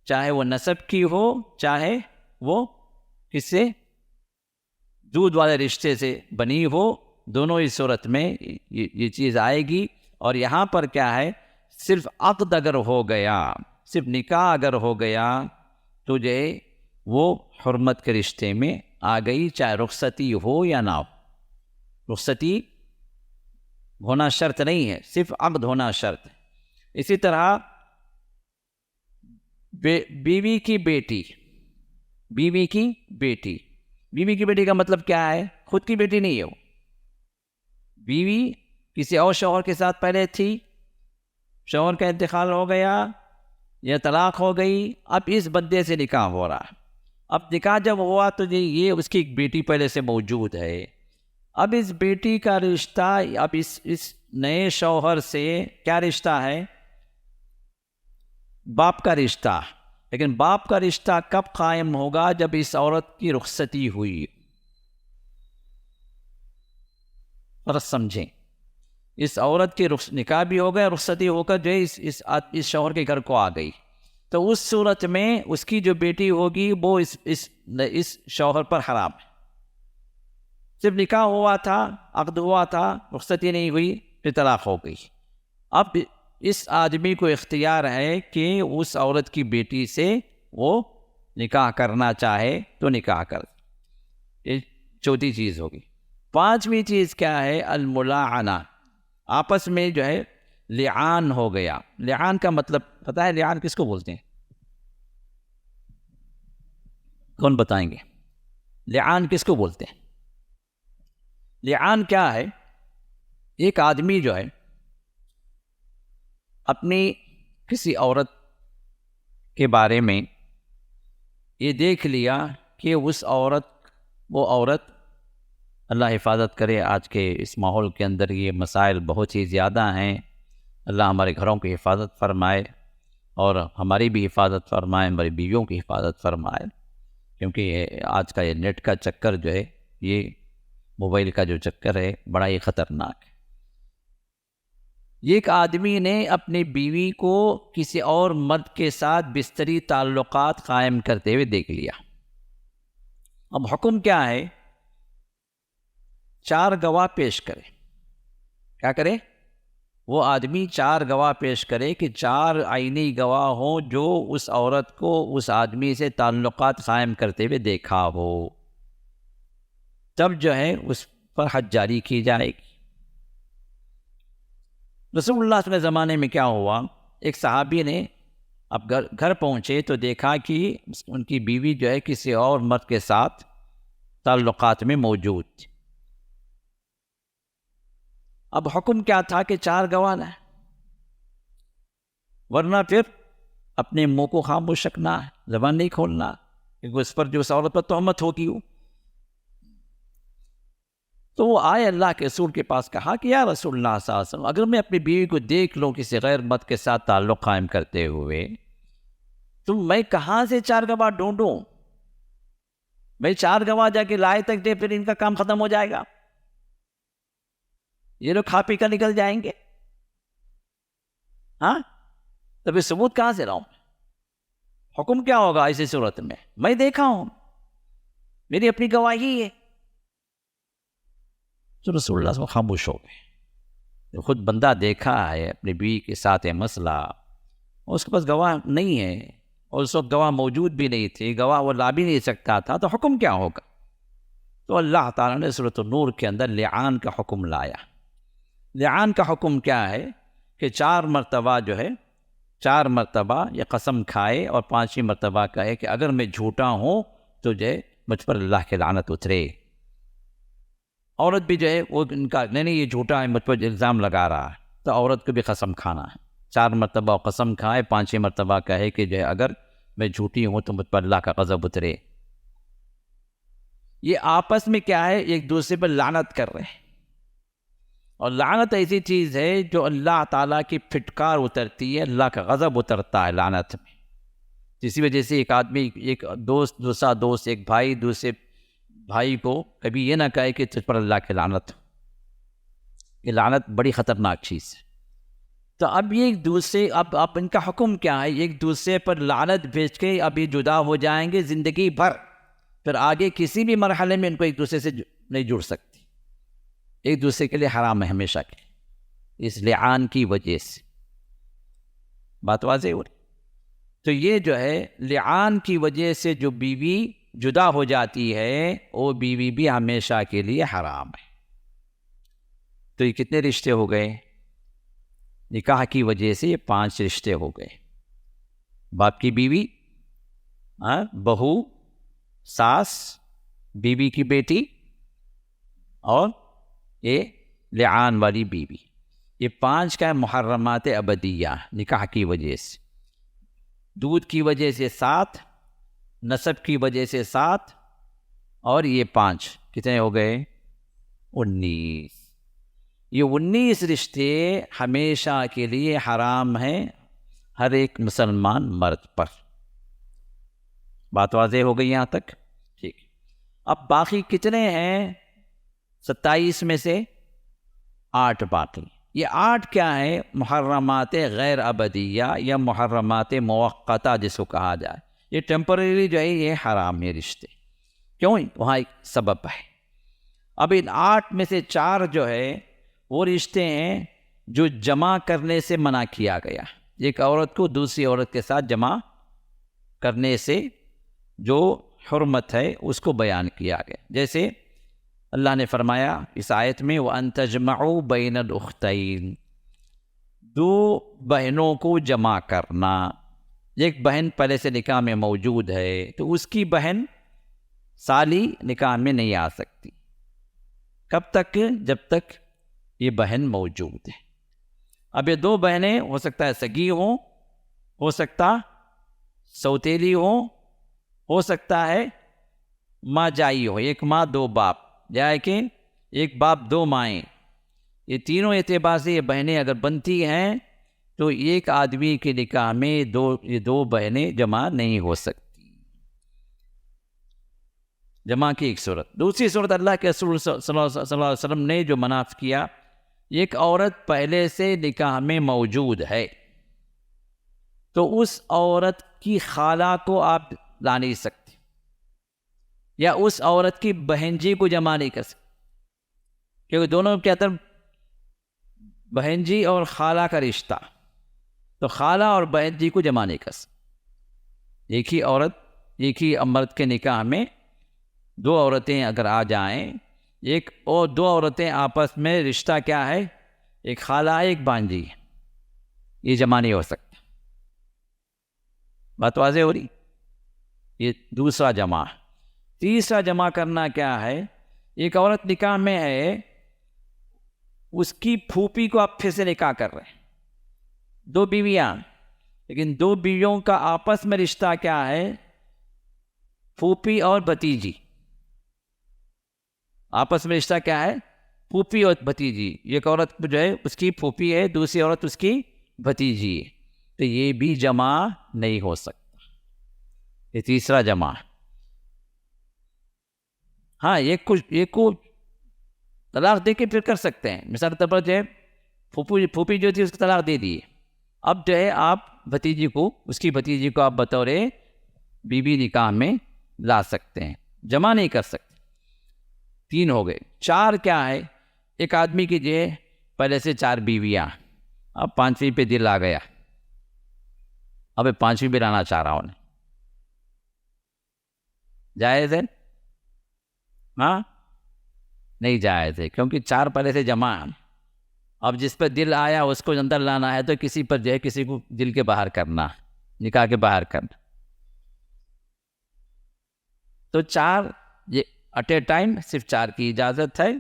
Speaker 2: چاہے وہ نسب کی ہو چاہے وہ کس سے دودھ والے رشتے سے بنی ہو، دونوں ہی صورت میں یہ چیز آئے گی. اور یہاں پر کیا ہے، صرف عقد اگر ہو گیا، صرف نکاح اگر ہو گیا تو جو ہے وہ حرمت کے رشتے میں آ گئی، چاہے رخصتی ہو یا نہ ہو. رخصتی ہونا شرط نہیں ہے، صرف عقد ہونا شرط ہے. اسی طرح بیوی کی بیٹی، بیوی کی بیٹی، بیوی کی بیٹی کا مطلب کیا ہے؟ خود کی بیٹی نہیں ہے وہ. بیوی کسی اور شوہر کے ساتھ پہلے تھی، شوہر کا انتقال ہو گیا یا طلاق ہو گئی، اب اس بندے سے نکاح ہو رہا ہے. اب نکاح جب ہوا تو یہ اس کی ایک بیٹی پہلے سے موجود ہے. اب اس بیٹی کا رشتہ، اب اس نئے شوہر سے کیا رشتہ ہے؟ باپ کا رشتہ. لیکن باپ کا رشتہ کب قائم ہوگا؟ جب اس عورت کی رخصتی ہوئی. فرض سمجھیں، اس عورت کی نکاح بھی ہو گیا، رخصتی ہو کر جو ہے اس شوہر کے گھر کو آ گئی، تو اس صورت میں اس کی جو بیٹی ہوگی وہ اس شوہر پر حرام ہے. صرف نکاح ہوا تھا، عقد ہوا تھا، رخصتی نہیں ہوئی، پھر طلاق ہو گئی. اب اس آدمی کو اختیار ہے کہ اس عورت کی بیٹی سے وہ نکاح کرنا چاہے تو نکاح کر. یہ چوتھی چیز ہوگی. پانچویں چیز کیا ہے؟ الملاعنہ، آپس میں جو ہے لعان ہو گیا. لعان کا مطلب پتہ ہے؟ لعان کس کو بولتے ہیں؟ کون بتائیں گے؟ لعان کس کو بولتے ہیں؟ لعان کیا ہے؟ ایک آدمی جو ہے اپنی کسی عورت کے بارے میں یہ دیکھ لیا کہ وہ عورت، اللہ حفاظت کرے، آج کے اس ماحول کے اندر یہ مسائل بہت ہی زیادہ ہیں. اللہ ہمارے گھروں کی حفاظت فرمائے اور ہماری بھی حفاظت فرمائے، ہماری بیویوں کی حفاظت فرمائے. کیونکہ آج کا یہ نیٹ کا چکر جو ہے، یہ موبائل کا جو چکر ہے، بڑا ہی خطرناک ہے. ایک آدمی نے اپنی بیوی کو کسی اور مرد کے ساتھ بستری تعلقات قائم کرتے ہوئے دیکھ لیا. اب حکم کیا ہے؟ 4 گواہ پیش کرے. کیا کرے؟ وہ آدمی 4 گواہ پیش کرے کہ 4 عینی گواہ ہوں جو اس عورت کو اس آدمی سے تعلقات قائم کرتے ہوئے دیکھا ہو. تب جو ہے اس پر حد جاری کی جائے گی. رسول اللہ صلی اللہ علیہ وسلم زمانے میں کیا ہوا، ایک صحابی نے اب گھر پہنچے تو دیکھا کہ ان کی بیوی جو ہے کسی اور مرد کے ساتھ تعلقات میں موجود تھی. اب حکم کیا تھا کہ 4 گواہ لائیں، ورنہ پھر اپنے منہ کو خاموش رکھنا ہے، زبان نہیں کھولنا، کیونکہ اس پر جو اس عورت پر تہمت ہوگی. تو وہ آئے اللہ کے رسول کے پاس، کہا کہ یا رسول اللہ صلی اللہ علیہ وسلم، اگر میں اپنی بیوی کو دیکھ لوں کسی غیر مرد کے ساتھ تعلق قائم کرتے ہوئے، تو میں کہاں سے 4 گواہ ڈھونڈوں؟ میں 4 گواہ جا کے لائے تک دے، پھر ان کا کام ختم ہو جائے گا، یہ لوگ کھا پی کر نکل جائیں گے. ہاں، تو پھر ثبوت کہاں سے لاؤں؟ حکم کیا ہوگا ایسی صورت میں؟ میں دیکھا ہوں، میری اپنی گواہی ہے. تو رسول اللہ صلی اللہ علیہ وسلم خاموش ہو گئے. خود بندہ دیکھا ہے اپنی بیوی کے ساتھ مسئلہ، اس کے پاس گواہ نہیں ہے، اور اس وقت گواہ موجود بھی نہیں تھی، گواہ وہ لا بھی نہیں سکتا تھا، تو حکم کیا ہوگا؟ تو اللہ تعالیٰ نے سورۃ النور کے اندر لعان کا حکم لایا. لعان کا حکم کیا ہے کہ 4 مرتبہ جو ہے 4 مرتبہ یہ قسم کھائے اور 5ویں مرتبہ کہے کہ اگر میں جھوٹا ہوں تو جو ہے مجھ پر اللہ کی لعنت اترے. عورت بھی جو ہے وہ ان کا نہیں یہ جھوٹا ہے، مجھ پر الزام لگا رہا ہے، تو عورت کو بھی قسم کھانا ہے. 4 مرتبہ قسم کھائے، 5ویں مرتبہ کہے کہ جو ہے اگر میں جھوٹی ہوں تو مجھ پر اللہ کا غضب اترے. یہ آپس میں کیا ہے؟ ایک دوسرے پر لعنت کر رہے ہیں. اور لعنت ایسی چیز ہے جو اللہ تعالیٰ کی پھٹکار اترتی ہے، اللہ کا غضب اترتا ہے لعنت میں. اسی وجہ سے ایک آدمی، ایک دوست، دوسرا دوست، ایک بھائی دوسرے بھائی کو کبھی یہ نہ کہے کہ تجھ پر اللہ کی لعنت. یہ لعنت بڑی خطرناک چیز ہے. تو اب یہ ایک دوسرے اب ان کا حکم کیا ہے؟ ایک دوسرے پر لعنت بھیج کے اب یہ جدا ہو جائیں گے زندگی بھر، پھر آگے کسی بھی مرحلے میں ان کو ایک دوسرے سے نہیں جڑ سکتی، ایک دوسرے کے لیے حرام ہے ہمیشہ کے لیے، اس لعان کی وجہ سے۔ بات واضح ہو رہی؟ تو یہ جو ہے لعان کی وجہ سے جو بیوی جدا ہو جاتی ہے وہ بیوی بھی ہمیشہ کے لیے حرام ہے۔ تو یہ کتنے رشتے ہو گئے؟ نکاح کی وجہ سے یہ 5 رشتے ہو گئے۔ باپ کی بیوی، بہو، ساس، بیوی کی بیٹی، اور یہ لعان والی بیوی، یہ 5 کا محرمات ابدیہ نکاح کی وجہ سے۔ دودھ کی وجہ سے 7، نسب کی وجہ سے 7، اور یہ 5 کتنے ہو گئے؟ 19۔ یہ 19 رشتے ہمیشہ کے لیے حرام ہیں ہر ایک مسلمان مرد پر۔ بات واضح ہو گئی یہاں تک؟ ٹھیک۔ اب باقی کتنے ہیں؟ 27 میں سے 8 باقی۔ یہ 8 کیا ہے؟ محرمات غیر ابدیہ یا محرمات موقتہ جس کو کہا جائے، یہ ٹیمپرری جو ہے یہ حرام ہے رشتے۔ کیوں؟ وہاں ایک سبب ہے۔ اب ان 8 میں سے 4 جو ہے وہ رشتے ہیں جو جمع کرنے سے منع کیا گیا، ایک عورت کو دوسری عورت کے ساتھ جمع کرنے سے جو حرمت ہے اس کو بیان کیا گیا۔ جیسے اللہ نے فرمایا اس آیت میں وَأَن تَجْمَعُوا بَيْنَ الْأُخْتَيْنِ، 2 بہنوں کو جمع کرنا۔ ایک بہن پہلے سے نکاح میں موجود ہے تو اس کی بہن سالی نکاح میں نہیں آ سکتی۔ کب تک؟ جب تک یہ بہن موجود ہے۔ اب یہ 2 بہنیں ہو سکتا ہے سگی ہوں، ہو سکتا سوتیلی ہو سکتا ہے ماں جائی ہو، ایک ماں 2 باپ، یا کہ ایک باپ 2 مائیں، یہ تینوں اعتبار سے یہ بہنیں اگر بنتی ہیں تو ایک آدمی کے نکاح میں یہ 2 بہنیں جمع نہیں ہو سکتی۔ جمع کی ایک صورت۔ دوسری صورت اللہ کے رسول صلی اللہ علیہ وسلم نے جو منع کیا، ایک عورت پہلے سے نکاح میں موجود ہے تو اس عورت کی خالہ کو آپ لا نہیں سکتے، یا اس عورت کی بہن جی کو جمع نہیں کر سکتے، کیونکہ دونوں کے اندر بہن جی اور خالہ کا رشتہ، تو خالہ اور بہن جی کو جمع نہیں کر سکتے۔ ایک ہی عورت، ایک ہی مرد کے نکاح میں 2 عورتیں اگر آ جائیں، ایک اور 2 عورتیں آپس میں رشتہ کیا ہے؟ ایک خالہ ہے، ایک بانجی ہے، یہ جمع نہیں ہو سکتا۔ بات واضح ہو رہی؟ یہ دوسرا جمع۔ تیسرا جمع کرنا کیا ہے؟ ایک عورت نکاح میں ہے، اس کی پھوپھی کو آپ پھر سے نکاح کر رہے ہیں، 2 بیویاں، لیکن 2 بیویوں کا آپس میں رشتہ کیا ہے؟ پھوپھی اور بھتیجی، آپس میں رشتہ کیا ہے؟ پھوپھی اور بھتیجی۔ ایک عورت جو ہے اس کی پھوپھی ہے، دوسری عورت اس کی بھتیجی ہے، تو یہ بھی جمع نہیں ہو سکتا، یہ تیسرا جمع۔ ہاں، ایک کو طلاق دے کے پھر کر سکتے ہیں، مثال کے طور پر جو ہے پھوپھی جو تھی اس کو طلاق دے دی، اب جو ہے آپ بھتیجی کو، اس کی بھتیجی کو آپ بطور بیوی نکاح میں لا سکتے ہیں، جمع نہیں کر سکتے۔ 3 ہو گئے۔ 4 کیا ہے؟ ایک آدمی کی جو ہے پہلے سے 4 بیویاں، اب 5ویں پہ دل آ گیا، اب 5ویں بھی لانا چاہ رہا ہوں، جائز ہے؟ ہاں، نہیں جائز ہے، کیونکہ 4 پہلے سے جمع ہیں۔ اب جس پہ دل آیا اس کو اندر لانا ہے، تو کسی پر جو ہے کسی کو دل کے باہر کرنا، نکاح کے باہر کرنا، تو 4 یہ ایٹ اے ٹائم صرف 4 کی اجازت ہے،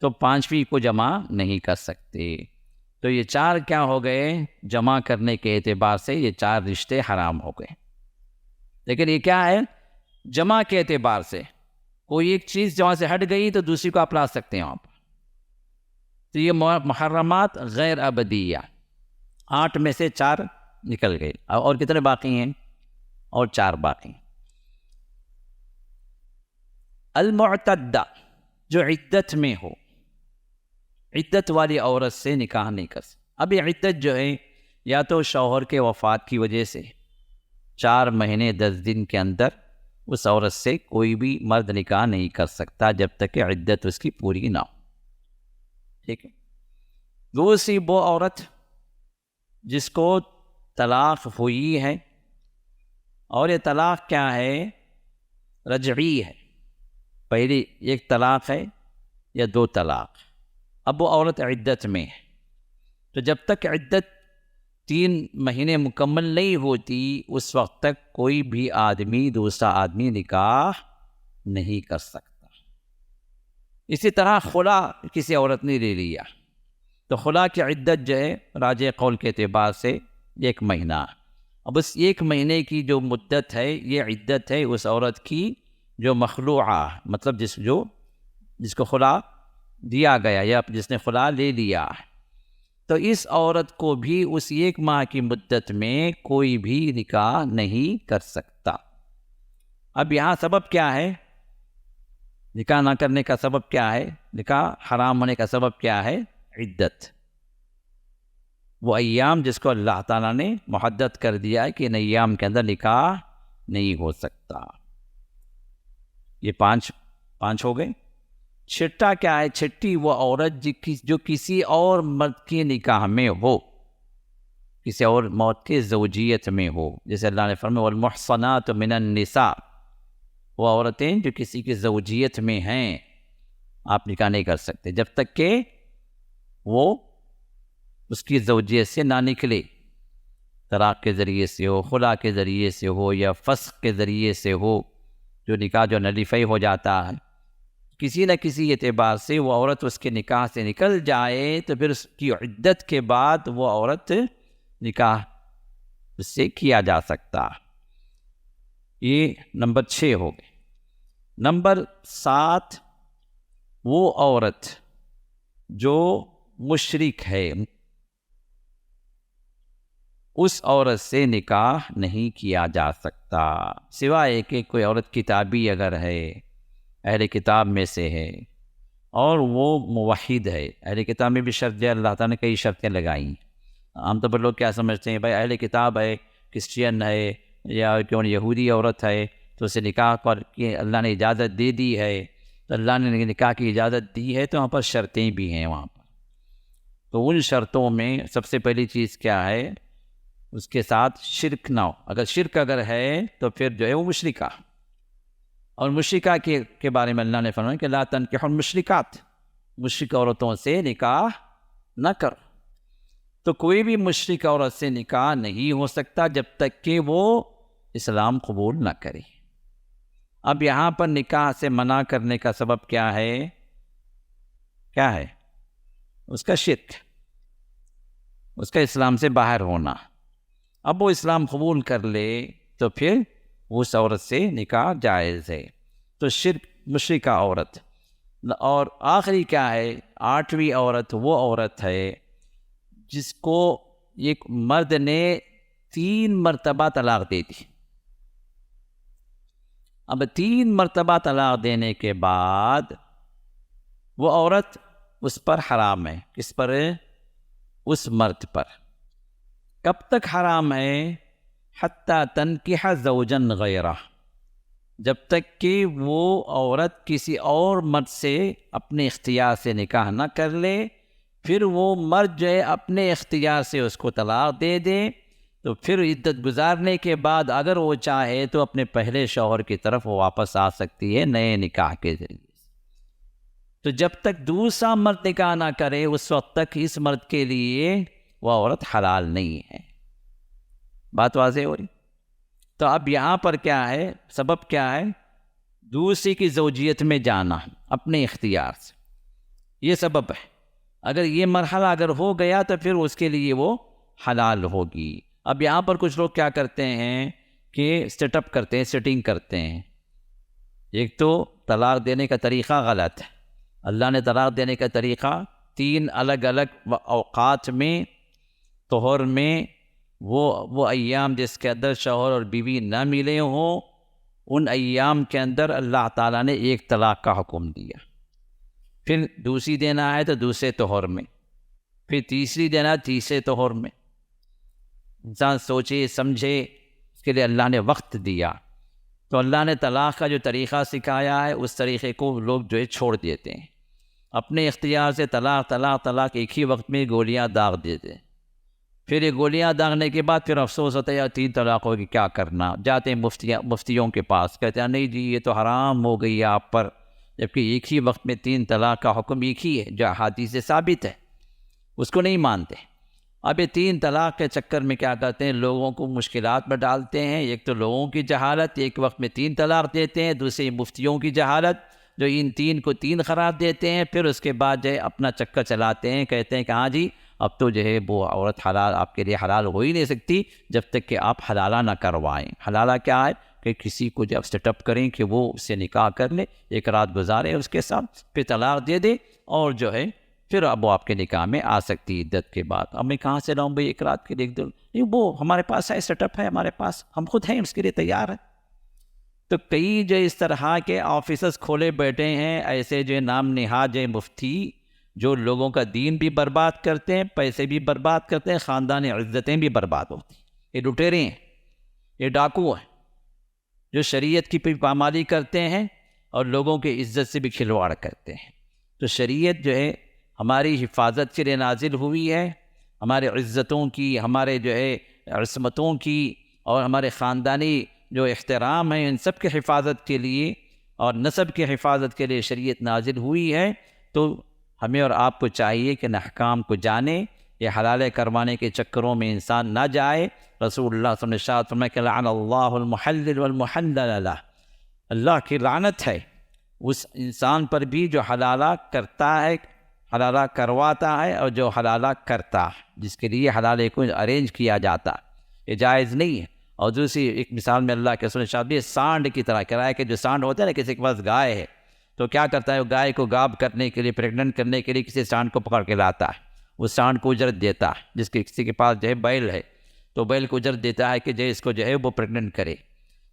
Speaker 2: تو 5ویں کو جمع نہیں کر سکتے۔ تو یہ 4 کیا ہو گئے؟ جمع کرنے کے اعتبار سے یہ 4 رشتے حرام ہو گئے۔ لیکن یہ کیا ہے؟ جمع کے اعتبار سے کوئی ایک چیز جہاں سے ہٹ گئی تو دوسری کو آپ لا سکتے ہیں وہاں پر، تو یہ محرمات غیر ابدیہ 8 میں سے 4 نکل گئے، اور کتنے باقی ہیں؟ اور 4 باقی ہیں۔ المعتدہ، جو عدت میں ہو، عدت والی عورت سے نکاح نہیں کر سکتے۔ اب یہ عدت جو ہے یا تو شوہر کے وفات کی وجہ سے 4 مہینے 10 دن کے اندر اس عورت سے کوئی بھی مرد نکاح نہیں کر سکتا جب تک کہ عدت اس کی پوری نہ ہو. ٹھیک ہے. دوسری وہ عورت جس کو طلاق ہوئی ہے، اور یہ طلاق کیا ہے؟ رجعی ہے. پہلی ایک طلاق ہے یا 2 طلاق. اب وہ عورت عدت میں ہے، تو جب تک عدت 3 مہینے مکمل نہیں ہوتی اس وقت تک کوئی بھی آدمی دوسرا آدمی نکاح نہیں کر سکتا. اسی طرح خلا کسی عورت نے لے لیا تو خلا کی عدت جو ہے راجع قول کے اعتبار سے 1 مہینہ. اب اس 1 مہینے کی جو مدت ہے یہ عدت ہے اس عورت کی جو مخلوعہ، مطلب جس کو خلا دیا گیا یا جس نے خلا لے لیا. تو اس عورت کو بھی اس 1 ماہ کی مدت میں کوئی بھی نکاح نہیں کر سکتا. اب یہاں سبب کیا ہے؟ نکاح نہ کرنے کا سبب کیا ہے؟ نکاح حرام ہونے کا سبب کیا ہے؟ عدت. وہ ایام جس کو اللہ تعالیٰ نے محدد کر دیا ہے کہ ان ایام کے اندر نکاح نہیں ہو سکتا. یہ 5 ہو گئے. چھٹا کیا ہے؟ چھٹی وہ عورت جو کسی اور مرد کے نکاح میں ہو، کسی اور مرد کے زوجیت میں ہو. جیسے اللہ نے فرمایا والمحصنات من النساء، وہ عورتیں جو کسی کی زوجیت میں ہیں آپ نکاح نہیں کر سکتے جب تک کہ وہ اس کی زوجیت سے نہ نکلے. طلاق کے ذریعے سے ہو، خلا کے ذریعے سے ہو، یا فسخ کے ذریعے سے ہو، جو نکاح جو نلیفی ہو جاتا ہے. کسی نہ کسی اعتبار سے وہ عورت اس کے نکاح سے نکل جائے تو پھر اس کی عدت کے بعد وہ عورت نکاح اس سے کیا جا سکتا. یہ نمبر 6 ہو گئے. نمبر 7 وہ عورت جو مشرک ہے، اس عورت سے نکاح نہیں کیا جا سکتا سوائے کہ کوئی عورت کتابی اگر ہے، اہل کتاب میں سے ہے اور وہ موحد ہے. اہل کتاب میں بھی شرط ہے، اللہ تعالیٰ نے کئی شرطیں لگائی. عام طور پر لوگ کیا سمجھتے ہیں بھائی اہل کتاب ہے، کرسچین ہے یا کیوں یہودی عورت ہے تو اسے نکاح پر کہ اللہ نے اجازت دے دی ہے، تو اللہ نے نکاح کی اجازت دی ہے تو وہاں پر شرطیں بھی ہیں وہاں پر. تو ان شرطوں میں سب سے پہلی چیز کیا ہے؟ اس کے ساتھ شرک نہ ہو. اگر شرک ہے تو پھر جو ہے وہ مشرکہ. اور مشرکہ کے بارے میں اللہ نے فرمایا کہ لا تنکحوا المشرکات، مشرک عورتوں سے نکاح نہ کرو. تو کوئی بھی مشرک عورت سے نکاح نہیں ہو سکتا جب تک کہ وہ اسلام قبول نہ کرے. اب یہاں پر نکاح سے منع کرنے کا سبب کیا ہے؟ کیا ہے؟ اس کا شرک، اس کا اسلام سے باہر ہونا. اب وہ اسلام قبول کر لے تو پھر اس عورت سے نکاح جائز ہے. تو شرک، مشرکہ عورت. اور آخری کیا ہے؟ 8ویں عورت وہ عورت ہے جس کو ایک مرد نے 3 مرتبہ طلاق دے دی. اب 3 مرتبہ طلاق دینے کے بعد وہ عورت اس پر حرام ہے. کس پر؟ اس مرد پر. کب تک حرام ہے؟ حتی تنکح زوجا غیرہ، جب تک کہ وہ عورت کسی اور مرد سے اپنے اختیار سے نکاح نہ کر لے. پھر وہ مرد جو ہے اپنے اختیار سے اس کو طلاق دے دے تو پھر عدت گزارنے کے بعد اگر وہ چاہے تو اپنے پہلے شوہر کی طرف وہ واپس آ سکتی ہے نئے نکاح کے ذریعے. تو جب تک دوسرا مرد نکاح نہ کرے اس وقت تک اس مرد کے لیے وہ عورت حلال نہیں ہے. بات واضح ہو رہی؟ تو اب یہاں پر کیا ہے؟ سبب کیا ہے؟ دوسری کی زوجیت میں جانا اپنے اختیار سے، یہ سبب ہے. اگر یہ مرحلہ اگر ہو گیا تو پھر اس کے لیے وہ حلال ہوگی. اب یہاں پر کچھ لوگ کیا کرتے ہیں کہ سیٹ اپ کرتے ہیں، سیٹنگ کرتے ہیں. ایک تو طلاق دینے کا طریقہ غلط ہے. اللہ نے طلاق دینے کا طریقہ 3 الگ الگ اوقات میں، طہر میں، وہ ایام جس کے اندر شوہر اور بیوی نہ ملے ہوں، ان ایام کے اندر اللہ تعالیٰ نے ایک طلاق کا حکم دیا. پھر دوسری دینا ہے تو دوسرے طہر میں. پھر تیسری دینا تیسرے طہور میں. انسان سوچے سمجھے، اس کے لیے اللہ نے وقت دیا. تو اللہ نے طلاق کا جو طریقہ سکھایا ہے اس طریقے کو لوگ جو ہے چھوڑ دیتے ہیں، اپنے اختیار سے طلاق طلاق طلاق ایک ہی وقت میں گولیاں داغ دیتے ہیں. پھر یہ گولیاں داغنے کے بعد پھر افسوس ہوتا ہے یار 3 طلاق ہوگی، کیا کرنا. جاتے ہیں مفتیوں کے پاس، کہتے ہیں نہیں جی یہ تو حرام ہو گئی ہے آپ پر، جبکہ ایک ہی وقت میں 3 طلاق کا حکم ایک ہی ہے جو احادیث سے ثابت ہے، اس کو نہیں مانتے. اب یہ 3 طلاق کے چکر میں کیا کرتے ہیں، لوگوں کو مشکلات میں ڈالتے ہیں. ایک تو لوگوں کی جہالت، ایک وقت میں 3 طلاق دیتے ہیں. دوسری مفتیوں کی جہالت جو ان 3 کو 3 قرار دیتے ہیں. پھر اس کے بعد جو ہے اپنا چکر چلاتے ہیں، کہتے ہیں کہ ہاں جی اب تو جو ہے وہ عورت حلال آپ کے لیے حلال ہو ہی نہیں سکتی جب تک کہ آپ حلالہ نہ کروائیں. حلالہ کیا ہے کہ کسی کو جب سیٹ اپ کریں کہ وہ اس سے نکاح کر لے، ایک رات گزارے اس کے ساتھ، پھر طلاق دے دے، اور جو ہے پھر اب وہ آپ کے نکاح میں آ سکتی ہے عدت کے بعد. اب میں کہاں سے لاؤں بھائی ایک رات کے لیے نہیں، وہ ہمارے پاس ہے، سیٹ اپ ہے ہمارے پاس، ہم خود ہیں اس کے لیے تیار ہیں. تو کئی جو اس طرح کے آفیسز کھولے بیٹھے ہیں ایسے جو نام نہاد جو مفتی، جو لوگوں کا دین بھی برباد کرتے ہیں، پیسے بھی برباد کرتے ہیں، خاندانی عزتیں بھی برباد ہوتی ہیں. یہ لٹیرے ہیں، یہ ڈاکو ہیں جو شریعت کی پامالی کرتے ہیں اور لوگوں کی عزت سے بھی کھلواڑ کرتے ہیں. تو شریعت جو ہے ہماری حفاظت کے لیے نازل ہوئی ہے، ہمارے عزتوں کی، ہمارے جو ہے عصمتوں کی اور ہمارے خاندانی جو احترام ہے ان سب کی حفاظت کے لیے اور نسب کی حفاظت کے لیے شریعت نازل ہوئی ہے. تو ہمیں اور آپ کو چاہیے کہ ان احکام کو جانیں، یہ حلال کروانے کے چکروں میں انسان نہ جائے. رسول اللہ صلی اللہ علیہ وسلم نے ارشاد فرمایا کہ لعن اللہ المحلل والمحلل لہ، اللہ کی لعنت ہے اس انسان پر بھی جو حلالہ کرتا ہے، حلالہ کرواتا ہے، اور جو حلالہ کرتا ہے، جس کے لیے حلالے کو ارینج کیا جاتا ہے، یہ جائز نہیں ہے. اور دوسری ایک مثال میں اللہ کے رسول نے ارشاد بھی سانڈ کی طرح کرائے کہ جو سانڈ ہوتا ہے نا، کسی کے پاس گائے ہے تو کیا کرتا ہے، وہ گائے کو گاب کرنے کے لیے، پریگننٹ کرنے کے لیے کسی سانڈ کو پکڑ کے لاتا ہے، اس سانڈ کو اجرت دیتا ہے. جس کے کسی کے پاس جو ہے بیل ہے تو بیل کو اجرت دیتا ہے کہ جو اس کو جو ہے وہ پریگننٹ کرے.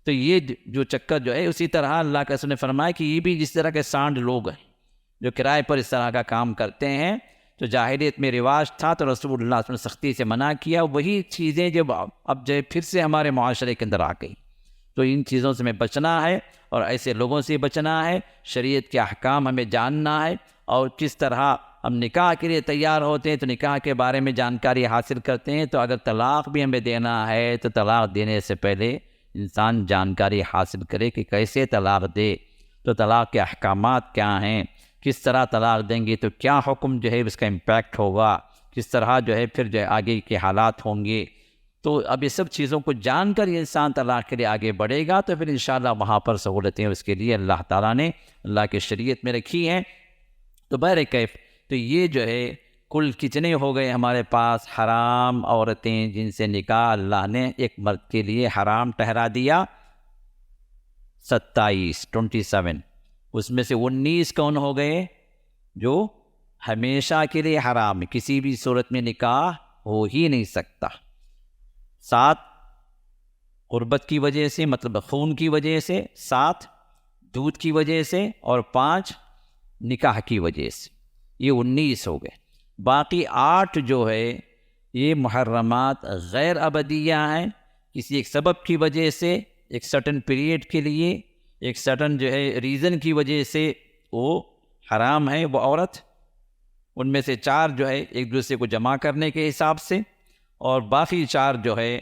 Speaker 2: تو یہ جو چکر جو ہے اسی طرح اللہ کے رسول نے فرمایا کہ یہ بھی جس طرح کے سانڈ لوگ ہیں جو کرائے پر اس طرح کا کام کرتے ہیں. تو جاہلیت میں رواج تھا تو رسول اللہ صلی اللہ علیہ وسلم نے سختی سے منع کیا. وہی چیزیں جب اب جو ہے پھر سے ہمارے معاشرے کے اندر آ گئی، تو ان چیزوں سے ہمیں بچنا ہے اور ایسے لوگوں سے بچنا ہے. شریعت کے احکام ہمیں جاننا ہے اور کس طرح ہم نکاح کے لیے تیار ہوتے ہیں تو نکاح کے بارے میں جانکاری حاصل کرتے ہیں. تو اگر طلاق بھی ہمیں دینا ہے تو طلاق دینے سے پہلے انسان جانکاری حاصل کرے کہ کیسے طلاق دے، تو طلاق کے احکامات کیا ہیں، کس طرح طلاق دیں گے تو کیا حکم جو ہے اس کا امپیکٹ ہوگا، کس طرح جو ہے پھر جو ہے آگے کے حالات ہوں گے. تو اب یہ سب چیزوں کو جان کر یہ انسان طلاق کے لیے آگے بڑھے گا تو پھر انشاءاللہ وہاں پر سہولتیں اس کے لیے اللہ تعالیٰ نے اللہ کی شریعت میں رکھی ہیں. تو بہرکیف تو یہ جو ہے کل کتنے ہو گئے ہمارے پاس حرام عورتیں جن سے نکاح اللہ نے ایک مرد کے لیے حرام ٹھہرا دیا، 27. اس میں سے 19 کون ہو گئے جو ہمیشہ کے لیے حرام ہے، کسی بھی صورت میں نکاح ہو ہی نہیں سکتا. 7 قربت کی وجہ سے، مطلب خون کی وجہ سے، 7 دودھ کی وجہ سے، اور 5 نکاح کی وجہ سے. یہ 19 ہو گئے. باقی 8 جو ہے یہ محرمات غیر ابدیہ ہیں، کسی ایک سبب کی وجہ سے، ایک سرٹن پیریڈ کے لیے، ایک سرٹن جو ہے ریزن کی وجہ سے وہ حرام ہے وہ عورت. ان میں سے 4 جو ہے ایک دوسرے کو جمع کرنے کے حساب سے، اور باقی 4 جو ہے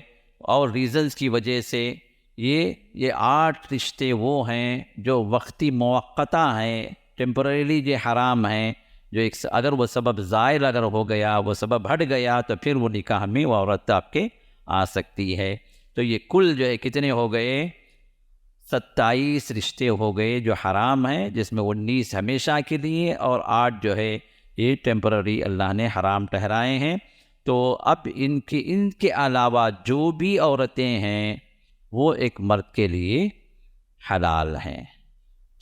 Speaker 2: اور ریزنز کی وجہ سے. یہ 8 رشتے وہ ہیں جو وقتی موقتہ ہیں، ٹیمپرریلی جو حرام ہیں، جو ایک اگر وہ سبب زائل اگر ہو گیا، وہ سبب ہٹ گیا تو پھر وہ نکاح میں وہ عورت آپ کے آ سکتی ہے. تو یہ کل جو ہے کتنے ہو گئے، 27 رشتے ہو گئے جو حرام ہیں، جس میں 19 ہمیشہ کے لیے اور 8 جو ہے یہ ٹیمپرری اللہ نے حرام ٹھہرائے ہیں. تو اب ان کے علاوہ جو بھی عورتیں ہیں وہ ایک مرد کے لیے حلال ہیں،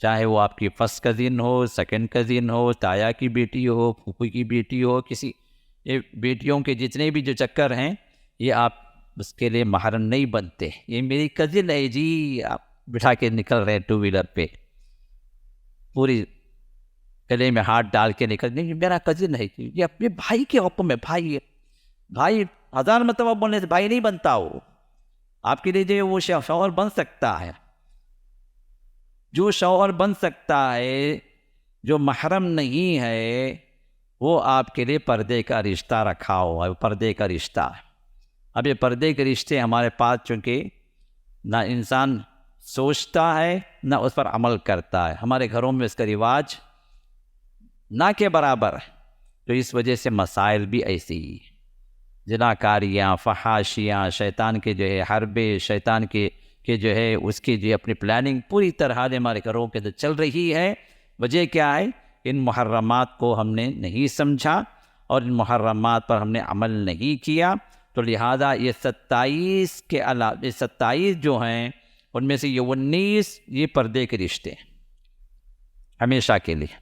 Speaker 2: چاہے وہ آپ کی فرسٹ کزن ہو، سیکنڈ کزن ہو، تایا کی بیٹی ہو، پھوپھو کی بیٹی ہو، کسی یہ بیٹیوں کے جتنے بھی جو چکر ہیں یہ آپ اس کے لیے محرم نہیں بنتے. یہ میری کزن ہے جی، آپ بٹھا کے نکل رہے ہیں 2 ویلر پہ، پوری گلے میں ہاتھ ڈال کے نکل، نہیں میرا کزن ہے، یہ اپنے بھائی کے حکم میں، بھائی ہے، بھائی 1000 مرتبہ بولنے سے بھائی نہیں بنتا، وہ آپ کے لیے جو وہ شوہر بن سکتا ہے، جو شوہر بن سکتا ہے، جو محرم نہیں ہے، وہ آپ کے لیے پردے کا رشتہ رکھا ہوا ہے، پردے کا رشتہ ہے۔ اب یہ پردے کے رشتے ہمارے پاس چونکہ نہ انسان سوچتا ہے نہ اس پر عمل کرتا ہے، ہمارے گھروں میں اس کا رواج نہ کے برابر ہے، تو اس وجہ سے مسائل بھی ایسے ہی ہیں، زناکاریاں، فحاشیاں، شیطان کے جو ہے حربے، شیطان کے جو ہے اس کی جو اپنی پلاننگ پوری طرح ہمارے گھروں کے اندر چل رہی ہے۔ وجہ کیا ہے؟ ان محرمات کو ہم نے نہیں سمجھا اور ان محرمات پر ہم نے عمل نہیں کیا، تو لہذا یہ 27 کے علاوہ، یہ 27 جو ہیں ان میں سے یہ 19 یہ پردے کے رشتے ہیں ہمیشہ کے لیے،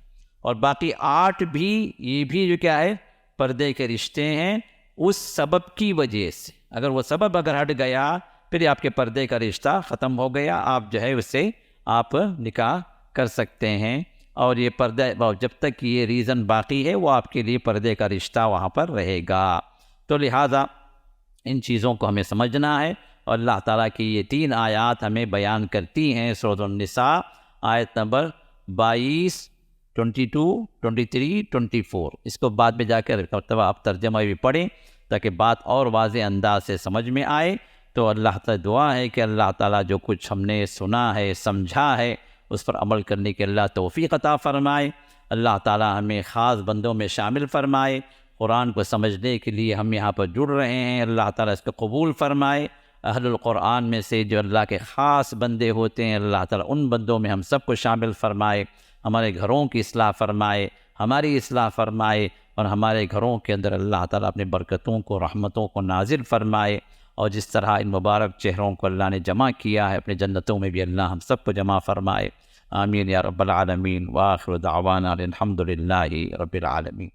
Speaker 2: اور باقی 8 بھی یہ بھی جو کیا ہے پردے کے رشتے ہیں، اس سبب کی وجہ سے۔ اگر وہ سبب اگر ہٹ گیا پھر آپ کے پردے کا رشتہ ختم ہو گیا، آپ جو ہے اس سے آپ نکاح کر سکتے ہیں، اور یہ پردہ جب تک یہ ریزن باقی ہے وہ آپ کے لیے پردے کا رشتہ وہاں پر رہے گا۔ تو لہٰذا ان چیزوں کو ہمیں سمجھنا ہے، اور اللہ تعالیٰ کی یہ 3 آیات ہمیں بیان کرتی ہیں۔ سورۃ النساء آیت نمبر 22، 22، 23، 24، اس کو بعد میں جا کر مرتبہ آپ ترجمہ بھی پڑھیں تاکہ بات اور واضح انداز سے سمجھ میں آئے۔ تو اللہ تعالیٰ دعا ہے کہ اللہ تعالیٰ جو کچھ ہم نے سنا ہے، سمجھا ہے، اس پر عمل کرنے کے اللہ توفیق عطا فرمائے۔ اللہ تعالیٰ ہمیں خاص بندوں میں شامل فرمائے۔ قرآن کو سمجھنے کے لیے ہم یہاں پر جڑ رہے ہیں، اللہ تعالیٰ اس کو قبول فرمائے۔ اہل القرآن میں سے جو اللہ کے خاص بندے ہوتے ہیں، اللہ تعالیٰ ان بندوں میں ہم سب کو شامل فرمائے، ہمارے گھروں کی اصلاح فرمائے، ہماری اصلاح فرمائے، اور ہمارے گھروں کے اندر اللہ تعالیٰ اپنے برکتوں کو، رحمتوں کو نازل فرمائے، اور جس طرح ان مبارک چہروں کو اللہ نے جمع کیا ہے اپنے جنتوں میں بھی اللہ ہم سب کو جمع فرمائے۔ آمین یا رب العالمین، وآخر دعوانا الحمد للہ رب العالمین۔